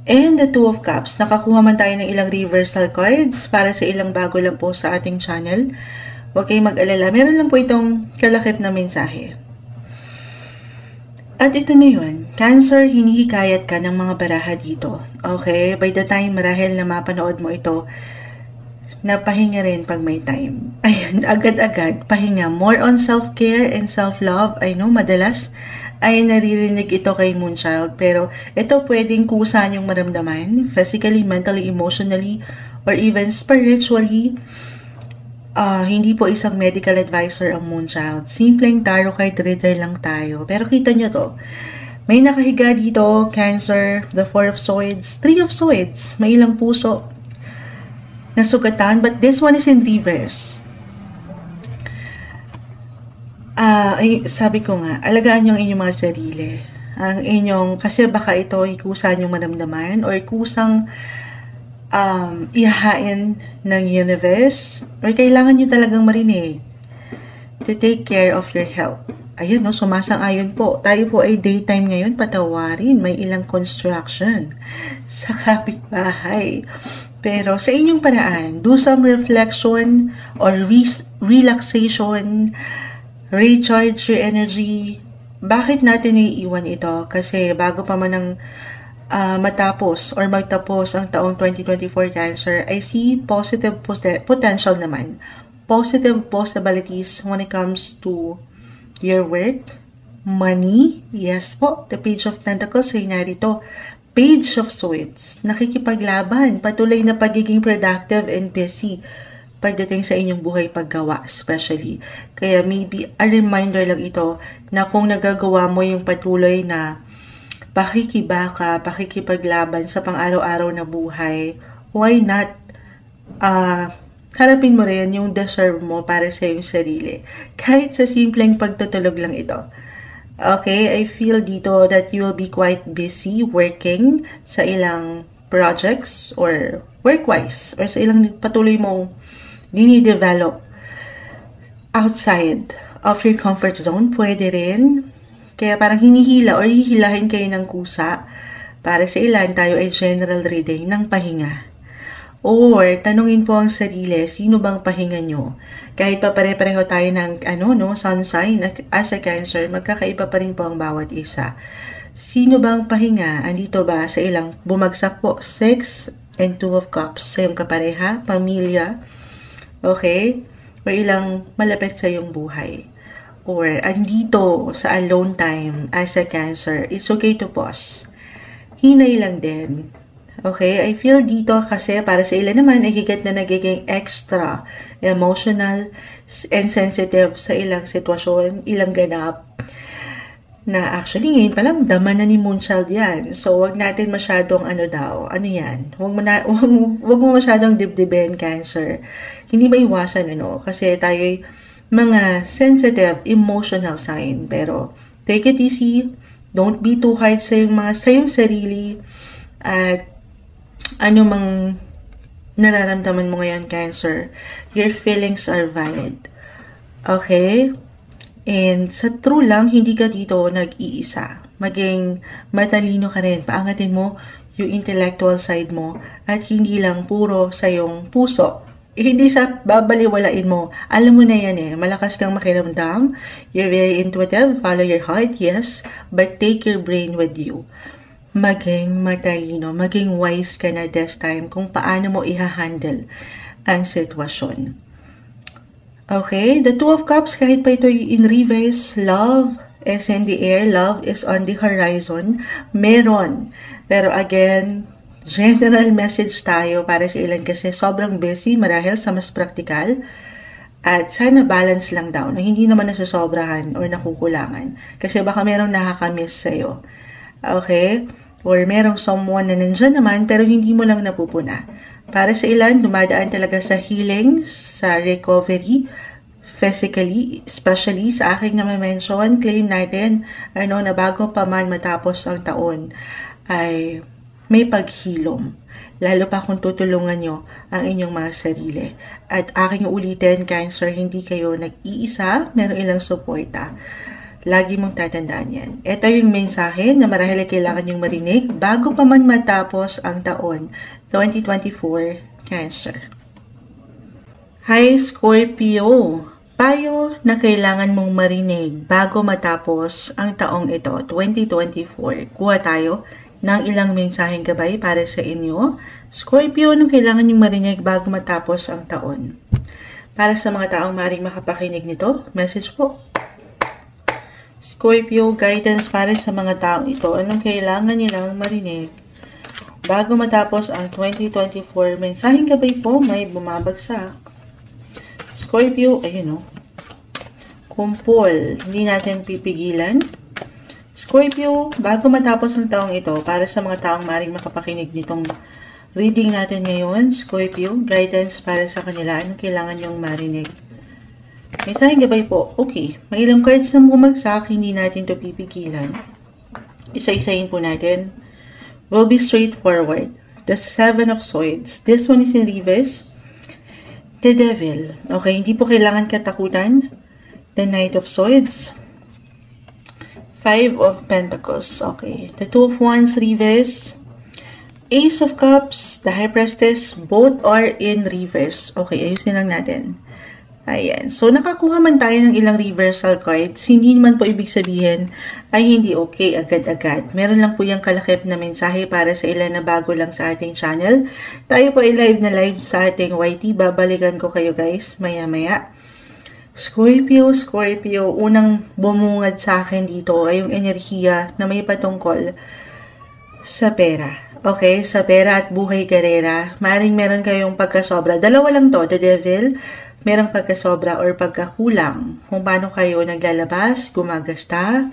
and the Two of Cups. Nakakuha man tayo ng ilang reversal cards para sa ilang bago lang po sa ating channel. Huwag kayong mag-alala. Meron lang po itong kalakip na mensahe. At ito na yun. Cancer, hinihikayat ka ng mga baraha dito. Okay? By the time marahil na mapanood mo ito, napahinga rin pag may time. Ayan, agad-agad, pahinga. More on self-care and self-love. I know, madalas ay naririnig ito kay Moonchild. Pero ito pwedeng kusa yung maramdaman. Physically, mentally, emotionally, or even spiritually. Hindi po isang medical advisor ang Moonchild. Simpleng tarot card reader lang tayo. Pero kita nyo to. May nakahiga dito, Cancer, the Four of Swords, Three of Swords. May ilang puso na sugatan, but this one is in reverse. Sabi ko nga, alagaan yung inyong mga sarili. Ang inyong, kasi baka ito ikusa yung maramdaman or kusang ihahain ng universe or kailangan nyo talagang marinig to take care of your health. Ayun, no, sumasang-ayon po. Tayo po ay daytime ngayon, patawarin. May ilang construction sa kapitbahay. Pero sa inyong paraan, do some reflection or relaxation, recharge your energy. Bakit natin naiiwan ito? Kasi bago pa man ang matapos or magtapos ang taong 2024 Cancer, I see positive potential naman. Positive possibilities when it comes to your work, money. Yes po, the Page of Pentacles ay narito. Page of Swords, nakikipaglaban, patuloy na pagiging productive and busy pagdating sa inyong buhay paggawa especially. Kaya maybe a reminder lang ito na kung nagagawa mo yung patuloy na pakikibaka, pakikipaglaban sa pang-araw-araw na buhay, why not harapin mo rin yung deserve mo para sa iyong sarili. Kahit sa simpleng pagtutulog lang ito. Okay, I feel dito that you will be quite busy working sa ilang projects or work-wise or sa ilang patuloy mong dinidevelop outside of your comfort zone. Pwede rin. Kaya parang hinihila or hihilahin kayo ng kusa. Para sa ilan, tayo ay general reading ng pahinga. Or, tanungin po ang sarili, sino bang pahinga nyo? Kahit pa pare-pareho tayo ng sun sign as a Cancer, magkakaiba pa rin po ang bawat isa. Sino bang pahinga? Andito ba sa ilang bumagsak po? 6 and 2 of Cups. Sa iyong kapareha, pamilya, okay? O ilang malapit sa iyong buhay. Or, andito sa alone time as a Cancer, it's okay to pause. Hinay lang din. Okay, I feel dito kasi para sa ilan naman ay higit na nagiging extra emotional and sensitive sa ilang sitwasyon, ilang ganap na actually ngayon palang daman na ni Moonchild yan. So, wag natin masyadong yan. Wag mo masyadong dibdibin, Cancer. Hindi maiwasan, kasi tayo'y mga sensitive, emotional sign. Pero, take it easy. Don't be too hard sa iyong sarili. At ano mang nararamdaman mo ngayon, Cancer, your feelings are valid. Okay? And sa true lang, hindi ka dito nag-iisa. Maging matalino ka rin. Paangatin mo yung intellectual side mo at hindi lang puro sa iyong puso. Hindi sa babaliwalain mo. Alam mo na yan Malakas kang makiramdam. You're very intuitive. Follow your heart, yes. But take your brain with you. Maging matalino, maging wise ka na this time kung paano mo i-handle ang sitwasyon. Okay, the Two of Cups, kahit pa ito in reverse, love is in the air, love is on the horizon, meron. Pero again, general message tayo para sa ilan kasi sobrang busy marahil sa mas praktikal. At sana balance lang daw, na hindi naman nasasobrahan or nakukulangan. Kasi baka merong nakakamiss sa'yo. Okay? Or merong someone na nandyan naman pero hindi mo lang napupuna. Para sa ilan, dumadaan talaga sa healing, sa recovery, physically, especially sa aking na-mention, claim natin, na bago pa man matapos ang taon, ay may paghilom. Lalo pa kung tutulungan nyo ang inyong mga sarili. At aking ulitin, Cancer, hindi kayo nag-iisa, meron ilang suporta. Lagi mong tatandaan yan. Ito yung mensahe na marahil ay kailangan yung marinig bago pa man matapos ang taon 2024 Cancer. Hi Scorpio! Payo na kailangan mong marinig bago matapos ang taong ito 2024. Kuha tayo ng ilang mensaheng gabay para sa inyo. Scorpio, anong kailangan yung marinig bago matapos ang taon? Para sa mga taong maaaring makapakinig nito, message po. Scorpio, guidance para sa mga taong ito. Anong kailangan nilang marinig bago matapos ang 2024? Mensaheng gabay po, may bumabagsak. Scorpio, ayun kumpol. Hindi natin pipigilan. Scorpio, bago matapos ang taong ito, para sa mga taong maaaring makapakinig nitong reading natin ngayon, Scorpio, guidance para sa kanila. Anong kailangan yung marinig? Mensaheng gabay po. Okay. May ilang cards na bumagsak, hindi natin ito pipigilan. Isa-isahin po natin. Will be straightforward. The Seven of Swords. This one is in reverse. The Devil. Okay, hindi po kailangan katakutan. The Knight of Swords. Five of Pentacles. Okay. The Two of Wands reverse. Ace of Cups. The High Priestess. Both are in reverse. Okay, ayusin lang natin. Ayan. So, nakakuha man tayo ng ilang reversal cards, hindi naman po ibig sabihin ay hindi okay agad-agad. Meron lang po yung kalakip na mensahe para sa ilan na bago lang sa ating channel. Tayo po ay live na live sa ating YT. Babalikan ko kayo guys maya-maya. Scorpio, unang bumungad sa akin dito ay yung enerhiya na may patungkol sa pera. Okay, sa pera at buhay karera. Maring meron kayong pagkasobra. Dalawa lang to, the devil. Merong pagkasobra or pagkakulang kung paano kayo naglalabas, gumagasta.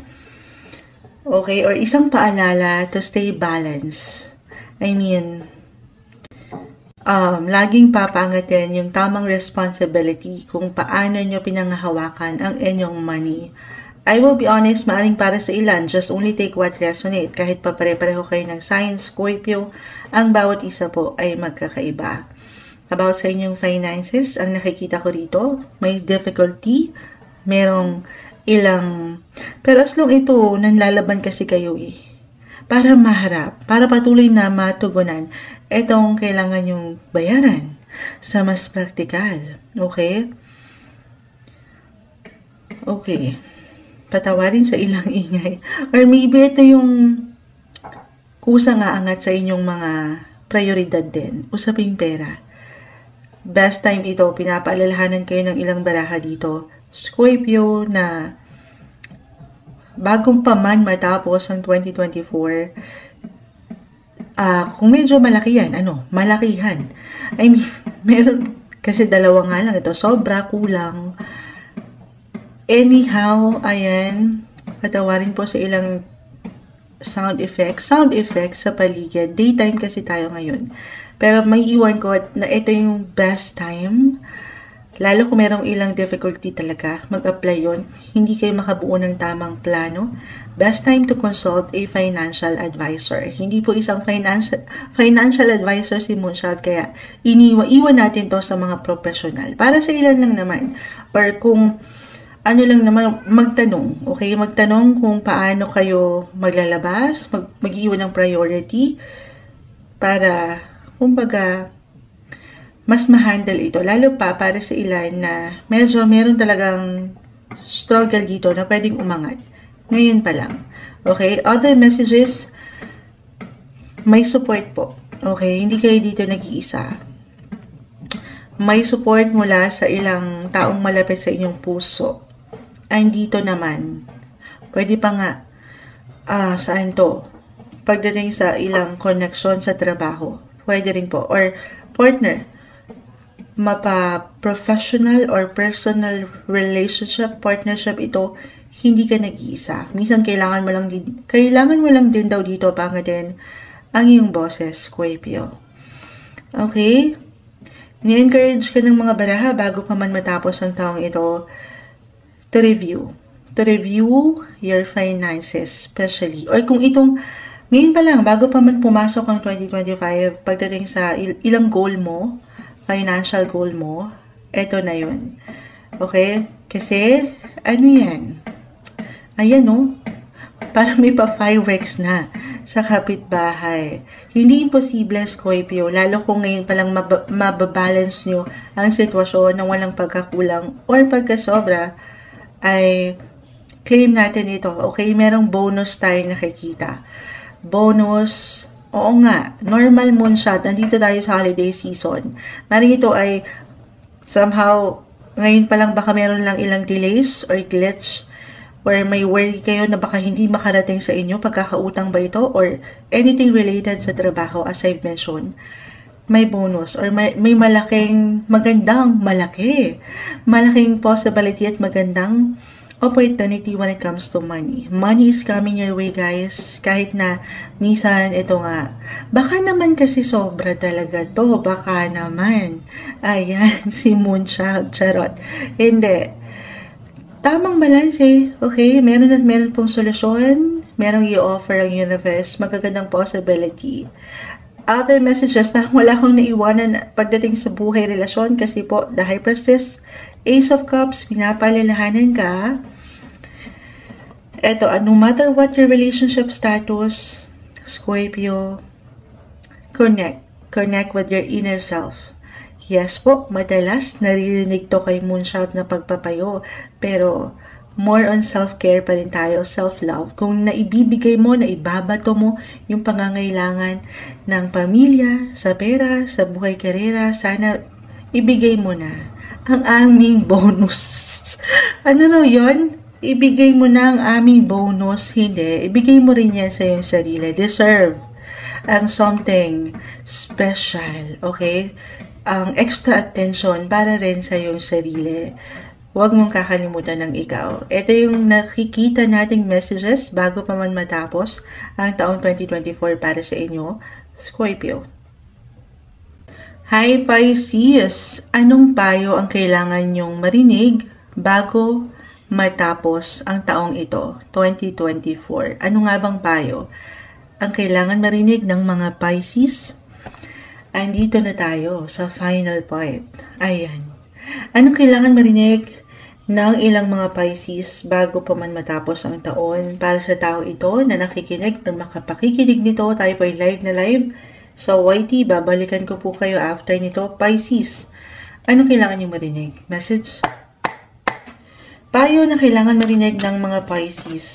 Okay, or isang paalala to stay balanced. I mean, laging papangatin yung tamang responsibility kung paano nyo pinanghahawakan ang inyong money. I will be honest, maaring para sa ilan, just only take what resonate. Kahit pa pare-pareho kayo ng sign, Scorpio, ang bawat isa po ay magkakaiba. About sa inyong finances, ang nakikita ko dito, may difficulty, merong ilang, pero as long ito, nanlalaban kasi kayo para maharap, para patuloy na matugunan, itong kailangan yung bayaran sa mas praktikal. Okay? Okay. Patawarin sa ilang ingay. Or maybe ito yung kusang aangat sa inyong mga prioridad din. Usaping pera. Best time ito, pinapaalalahanan kayo ng ilang baraha dito. Scorpio na bagong pa man matapos ang 2024, kung medyo malaki yan, malakihan. I mean, meron, kasi dalawa nga lang ito, sobra, kulang. Anyhow, ayan, patawarin po sa ilang sound effects sa paligid. Daytime kasi tayo ngayon. Pero may iwan ko na ito yung best time. Lalo kung merong ilang difficulty talaga, mag-apply yun. Hindi kayo makabuo ng tamang plano. Best time to consult a financial advisor. Hindi po isang financial advisor si Moonshot, kaya iwan natin to sa mga professional. Para sa ilan lang naman. Or kung ano lang naman, magtanong. Okay? Magtanong kung paano kayo maglalabas, mag-iwan ng priority para kumbaga, mas ma-handle ito. Lalo pa para sa ilan na medyo meron talagang struggle dito na pwedeng umangat. Ngayon pa lang. Okay? Other messages, may support po. Okay? Hindi kayo dito nag-iisa. May support mula sa ilang taong malapit sa inyong puso. Ay, dito naman, pwede pa nga, saan to? Pagdating sa ilang connection sa trabaho. Pwede rin po. Or partner. Mapa-professional or personal relationship, partnership ito, hindi ka nag-iisa. Minsan kailangan mo lang din daw dito panga din ang iyong boses, Scorpio. Okay? Ni-encourage ka ng mga baraha bago pa man matapos ang taong ito to review. To review your finances, especially. Or kung itong ngayon pa lang, bago pa man pumasok ang 2025, pagdating sa ilang goal mo, financial goal mo, eto na yun. Okay? Kasi, ano yan? Ayan, no? Parang may pa-fireworks na sa kapitbahay. Hindi imposible, Scorpio, lalo kung ngayon pa lang mababalance nyo ang sitwasyon ng walang pagkakulang or pagkasobra, ay claim natin ito. Okay? Merong bonus tayong nakikita. Bonus, oo nga, normal moonshot, nandito tayo sa holiday season. Maring ito ay somehow, ngayon pa lang baka meron lang ilang delays or glitch, or may worry kayo na baka hindi makarating sa inyo, pagkakautang ba ito, or anything related sa trabaho, as I've mentioned, may bonus, or may malaking possibility at magandang opportunity when it comes to money. Money is coming your way, guys. Kahit na minsan, ito nga, baka naman kasi sobra talaga to. Baka naman. Ayan, si Moonchild. Charot. Hindi. Tamang balance Okay? Meron pong solusyon. Merong i-offer ang universe. Magagandang possibility. Other messages, parang wala akong naiwanan pagdating sa buhay relasyon kasi po, the High Priestess, Ace of Cups, pinapalalahanan ka. Eto, no matter what your relationship status, Scorpio, connect with your inner self. Yes po, madalas naririnig to kay Moonchild na pagpapayo. Pero more on self-care pa rin tayo, self-love. Kung naibibigay mo, naibabato mo yung pangangailangan ng pamilya, sa pera, sa buhay karera, sana ibigay mo na ang aming bonus. Ano no yon? Ibigay mo na ang aming bonus. Hindi, ibigay mo rin yan sa iyong sarili. Deserve ang something special, okay? Ang extra attention para rin sa iyong sarili. Huwag mong kakalimutan ng ikaw. Ito yung nakikita nating messages bago pa man matapos ang taong 2024 para sa inyo, Scorpio. Hi Pisces! Anong payo ang kailangan nyong marinig bago matapos ang taong ito, 2024? Ano nga bang payo ang kailangan marinig ng mga Pisces? Andito na tayo sa final point. Ayan. Anong kailangan marinig ng ilang mga Pisces bago pa man matapos ang taon para sa tao ito na nakikinig or makapakikinig nito? Tayo po ay live na live sa YT. Babalikan ko po kayo after nito. Pisces, anong kailangan nyo marinig? Message? Payo na kailangan marinig ng mga Pisces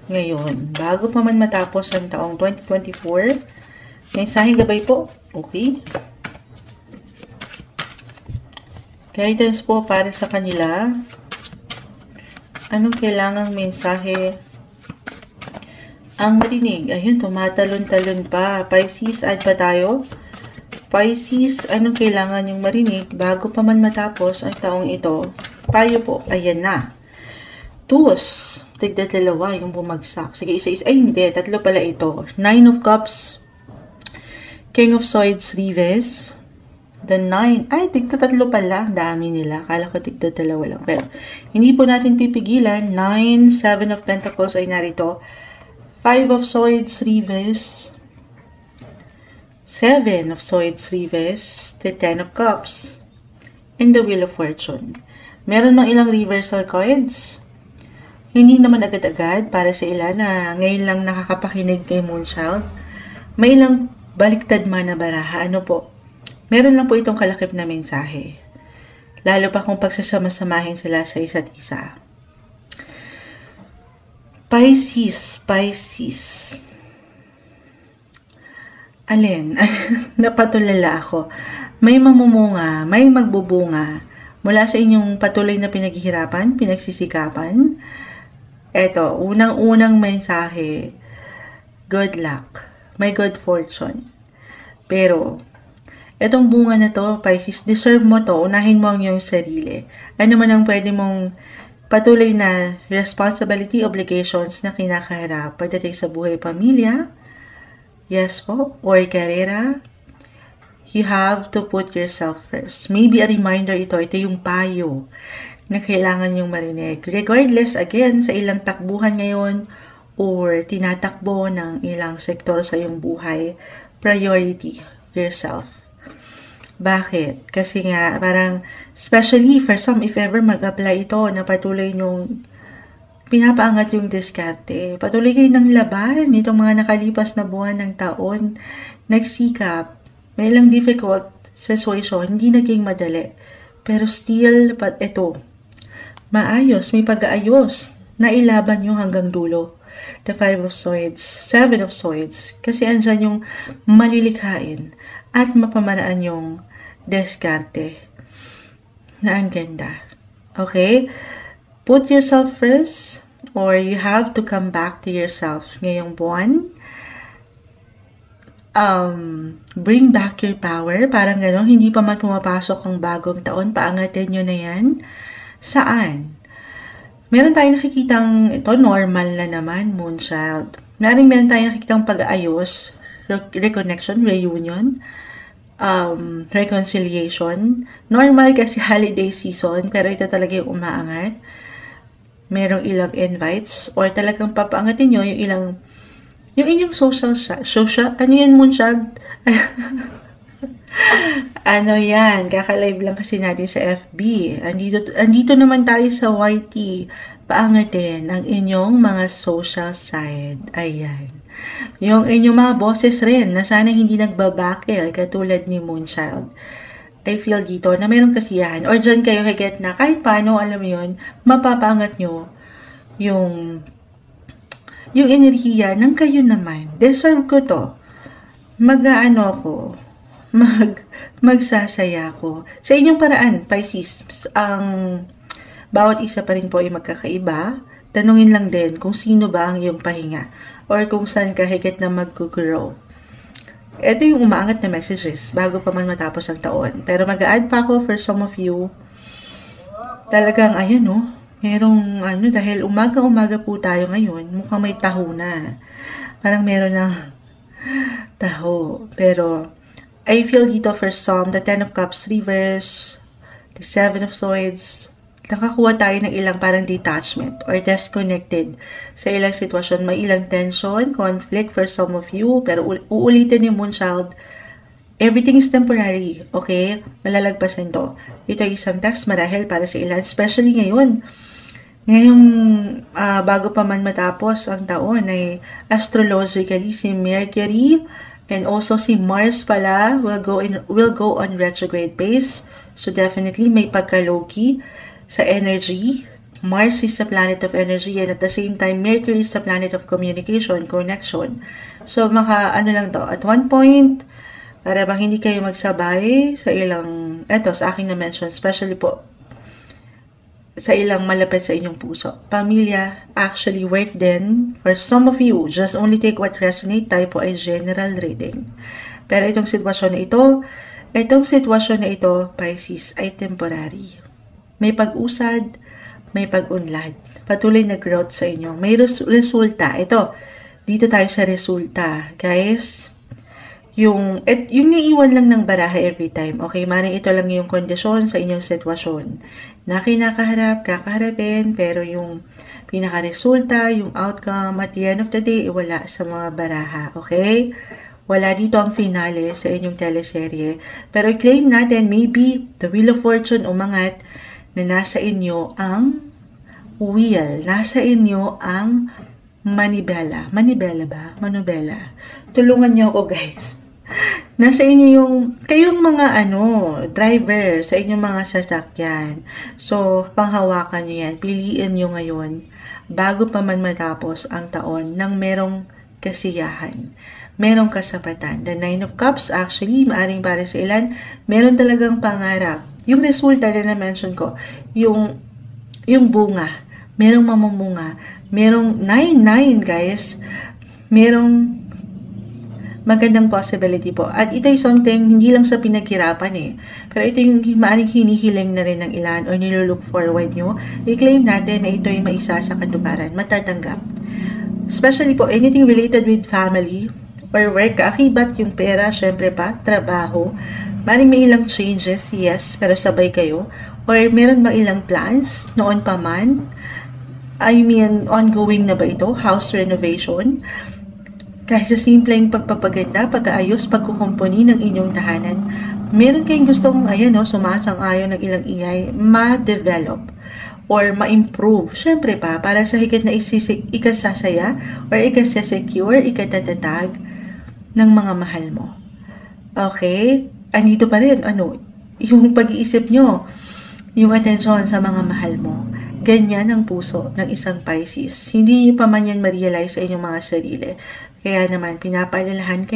ngayon bago pa man matapos ang taong 2024. Mensaheng gabay po. Okay. Guidance po para sa kanila. Anong kailangang mensahe ang marinig? Ayun, tumatalon-talon pa. Pisces, add pa tayo. Pisces, anong kailangan yung marinig bago pa man matapos ang taong ito? Payo po. Ayan na. Tus. Tigda dalawa yung bumagsak. Sige, isa-isa. Ay, hindi. Tatlo pala ito. Nine of Cups. King of Swords, Reverse. The 9. Ay, tigda tatlo pala. Dami nila. Akala ko tigda dalawa lang. Pero, hindi po natin pipigilan. 9, 7 of Pentacles ay narito. 5 of Swords, Reverse. 7 of Swords, Reverse. The 10 of Cups. And the Wheel of Fortune. Meron mang ilang reversal cards. Hindi naman agad-agad para sa ilan na ngayon lang nakakapakinig kay Moonchild. May ilang baliktad man na baraha. Ano po? Meron lang po itong kalakip na mensahe. Lalo pa kung pagsasama-samahin sila sa isa't isa. Pisces, Pisces. Alin? Napatulala ako. May mamumunga, may magbubunga mula sa inyong patuloy na pinaghihirapan, pinagsisikapan. Eto, unang-unang mensahe. Good luck. May good fortune. Pero, etong bunga na to, Pisces, deserve mo to. Unahin mo ang iyong sarili. Ano man ang pwede mong patuloy na responsibility, obligations na kinakaharap pagdating sa buhay pamilya. Yes po. Or karera. You have to put yourself first. Maybe a reminder ito. Ito yung payo na kailangan yung marinig. Regardless, again, sa ilang takbuhan ngayon, or tinatakbo ng ilang sektor sa iyong buhay, priority yourself. Bakit? Kasi nga, parang, especially for some, if ever mag-apply ito, na patuloy nyong pinapaangat yung diskarte. Patuloy kayo ng laban itong mga nakalipas na buwan ng taon. Nagsikap. May ilang difficult situation, hindi naging madali. Pero still, ito, maayos, may pag-aayos. Nailaban nyo hanggang dulo. The 5 of Swords, 7 of Swords, kasi andyan yung malilikhain at mapamaraan yung diskarte na ang ganda. Okay? Put yourself first, or you have to come back to yourself ngayong buwan. Bring back your power, parang gano'n, hindi pa man pumapasok ang bagong taon, paangatin nyo na yan. Saan? Meron tayong nakikitang, ito normal na naman, Moonchild. Meron tayong nakikitang pag-aayos, reconnection, reunion, reconciliation. Normal kasi holiday season, pero ito talaga yung umaangat. Merong ilang invites, or talagang papaangatin nyo yung ilang, yung inyong social, ano yan, Moonchild? Ano yan, kakalive lang kasi natin sa FB. Andito naman tayo sa YT. Paangatin ang inyong mga social side. Ayan. Yung inyong mga boses rin na sana hindi nagbabakil katulad ni Moonchild. I feel dito na mayroong kasiyahan. Or dyan kayo higit na kahit paano, alam mo yun, mapapangat nyo yung enerhiya ng kayo naman. Deserve ko to. Mag-ano ko, magsasaya ko. Sa inyong paraan, Pisces, ang bawat isa pa rin po ay magkakaiba. Tanungin lang din kung sino ba ang iyong pahinga or kung saan ka higit na mag-grow. Ito yung umaangat na messages bago pa man matapos ang taon. Pero mag-a-add pa ako for some of you. Talagang, ayan no, merong dahil umaga-umaga po tayo ngayon, mukhang may taho na. Parang meron na taho. Pero, I feel dito for some, the Ten of Cups reverse, the Seven of Swords, nakakuha tayo ng ilang parang detachment or disconnected sa ilang sitwasyon. May ilang tension, conflict for some of you, pero uulitin yung Moonchild, everything is temporary, okay? Malalagpasan to. Ito ay isang text marahil para sa ilan, especially ngayon. Ngayong bago pa man matapos ang taon ay astrologically si Mercury and also si Mars pala will go on retrograde base. So definitely may pagka-low-key sa energy. Mars is the planet of energy and at the same time, Mercury is the planet of communication, connection. So, lang to. At one point, para bang hindi kayo magsabay sa ilang, sa aking na-mention, especially po, sa ilang malapit sa inyong puso. Pamilya, actually work din. For some of you, just only take what resonate. Tayo po ay general reading. Pero itong sitwasyon na ito, Pisces, ay temporary. May pag-usad, may pag-unlad. Patuloy na growth sa inyo. May resulta. Ito, dito tayo sa resulta. Guys, yung naiiwan lang ng baraha every time. Okay, maring ito lang yung kondisyon sa inyong sitwasyon. Na kinakaharap, kakaharapin, pero yung pinaka-resulta, yung outcome, at the end of the day, wala sa mga baraha. Okay? Wala dito ang finale sa inyong teleserye. Pero claim natin, maybe, the Wheel of Fortune umangat, na nasa inyo ang wheel, nasa inyo ang manibela. Manibela ba? Manubela. Tulungan nyo ako, guys. Nasa inyo kayong mga driver sa inyong mga sasakyan. So, panghawakan nyo yan. Piliin nyo ngayon, bago pa man matapos ang taon, ng merong kasiyahan. Merong kasapatan. The Nine of Cups, actually, maaring para sa ilan, meron talagang pangarap. Yung resulta na na-mention ko, yung bunga, merong mamumunga, merong 9-9 guys, merong magandang possibility po. At ito ay something, hindi lang sa pinaghirapan pero ito yung maaring hinihiling na rin ng ilan o nilulook forward nyo, i-claim natin na ito ay maisa sa katuparan, matatanggap. Especially po, anything related with family or work, kaakibat yung pera, syempre pa, trabaho, maring may ilang changes, yes, pero sabay kayo. Or meron ba ilang plans noon pa man? I mean, ongoing na ba ito? House renovation? Kahit sa simpleng pagpapaganda, pag-aayos, pagkukumpuni ng inyong tahanan, meron kayong gustong, sumasang-ayon ng ilang ingay, ma-develop or ma-improve. Syempre pa, para sa higit na ikasasaya or ikasasecure, ikatatag ng mga mahal mo. Okay? Andito pa rin, yung pag-iisip nyo, yung atensyon sa mga mahal mo. Ganyan ang puso ng isang Pisces. Hindi nyo pa man yan ma-realize sa inyong mga sarili. Kaya naman, pinapaalalahanan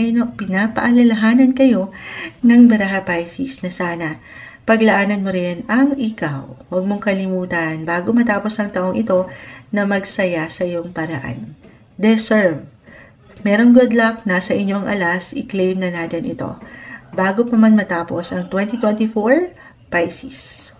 kayo ng baraha Pisces na sana paglaanan mo rin ang ikaw. Huwag mong kalimutan, bago matapos ang taong ito, na magsaya sa iyong paraan. Deserve. Merong good luck, nasa inyong alas, i-claim na natin ito. Bago pa man matapos ang 2024, Pisces.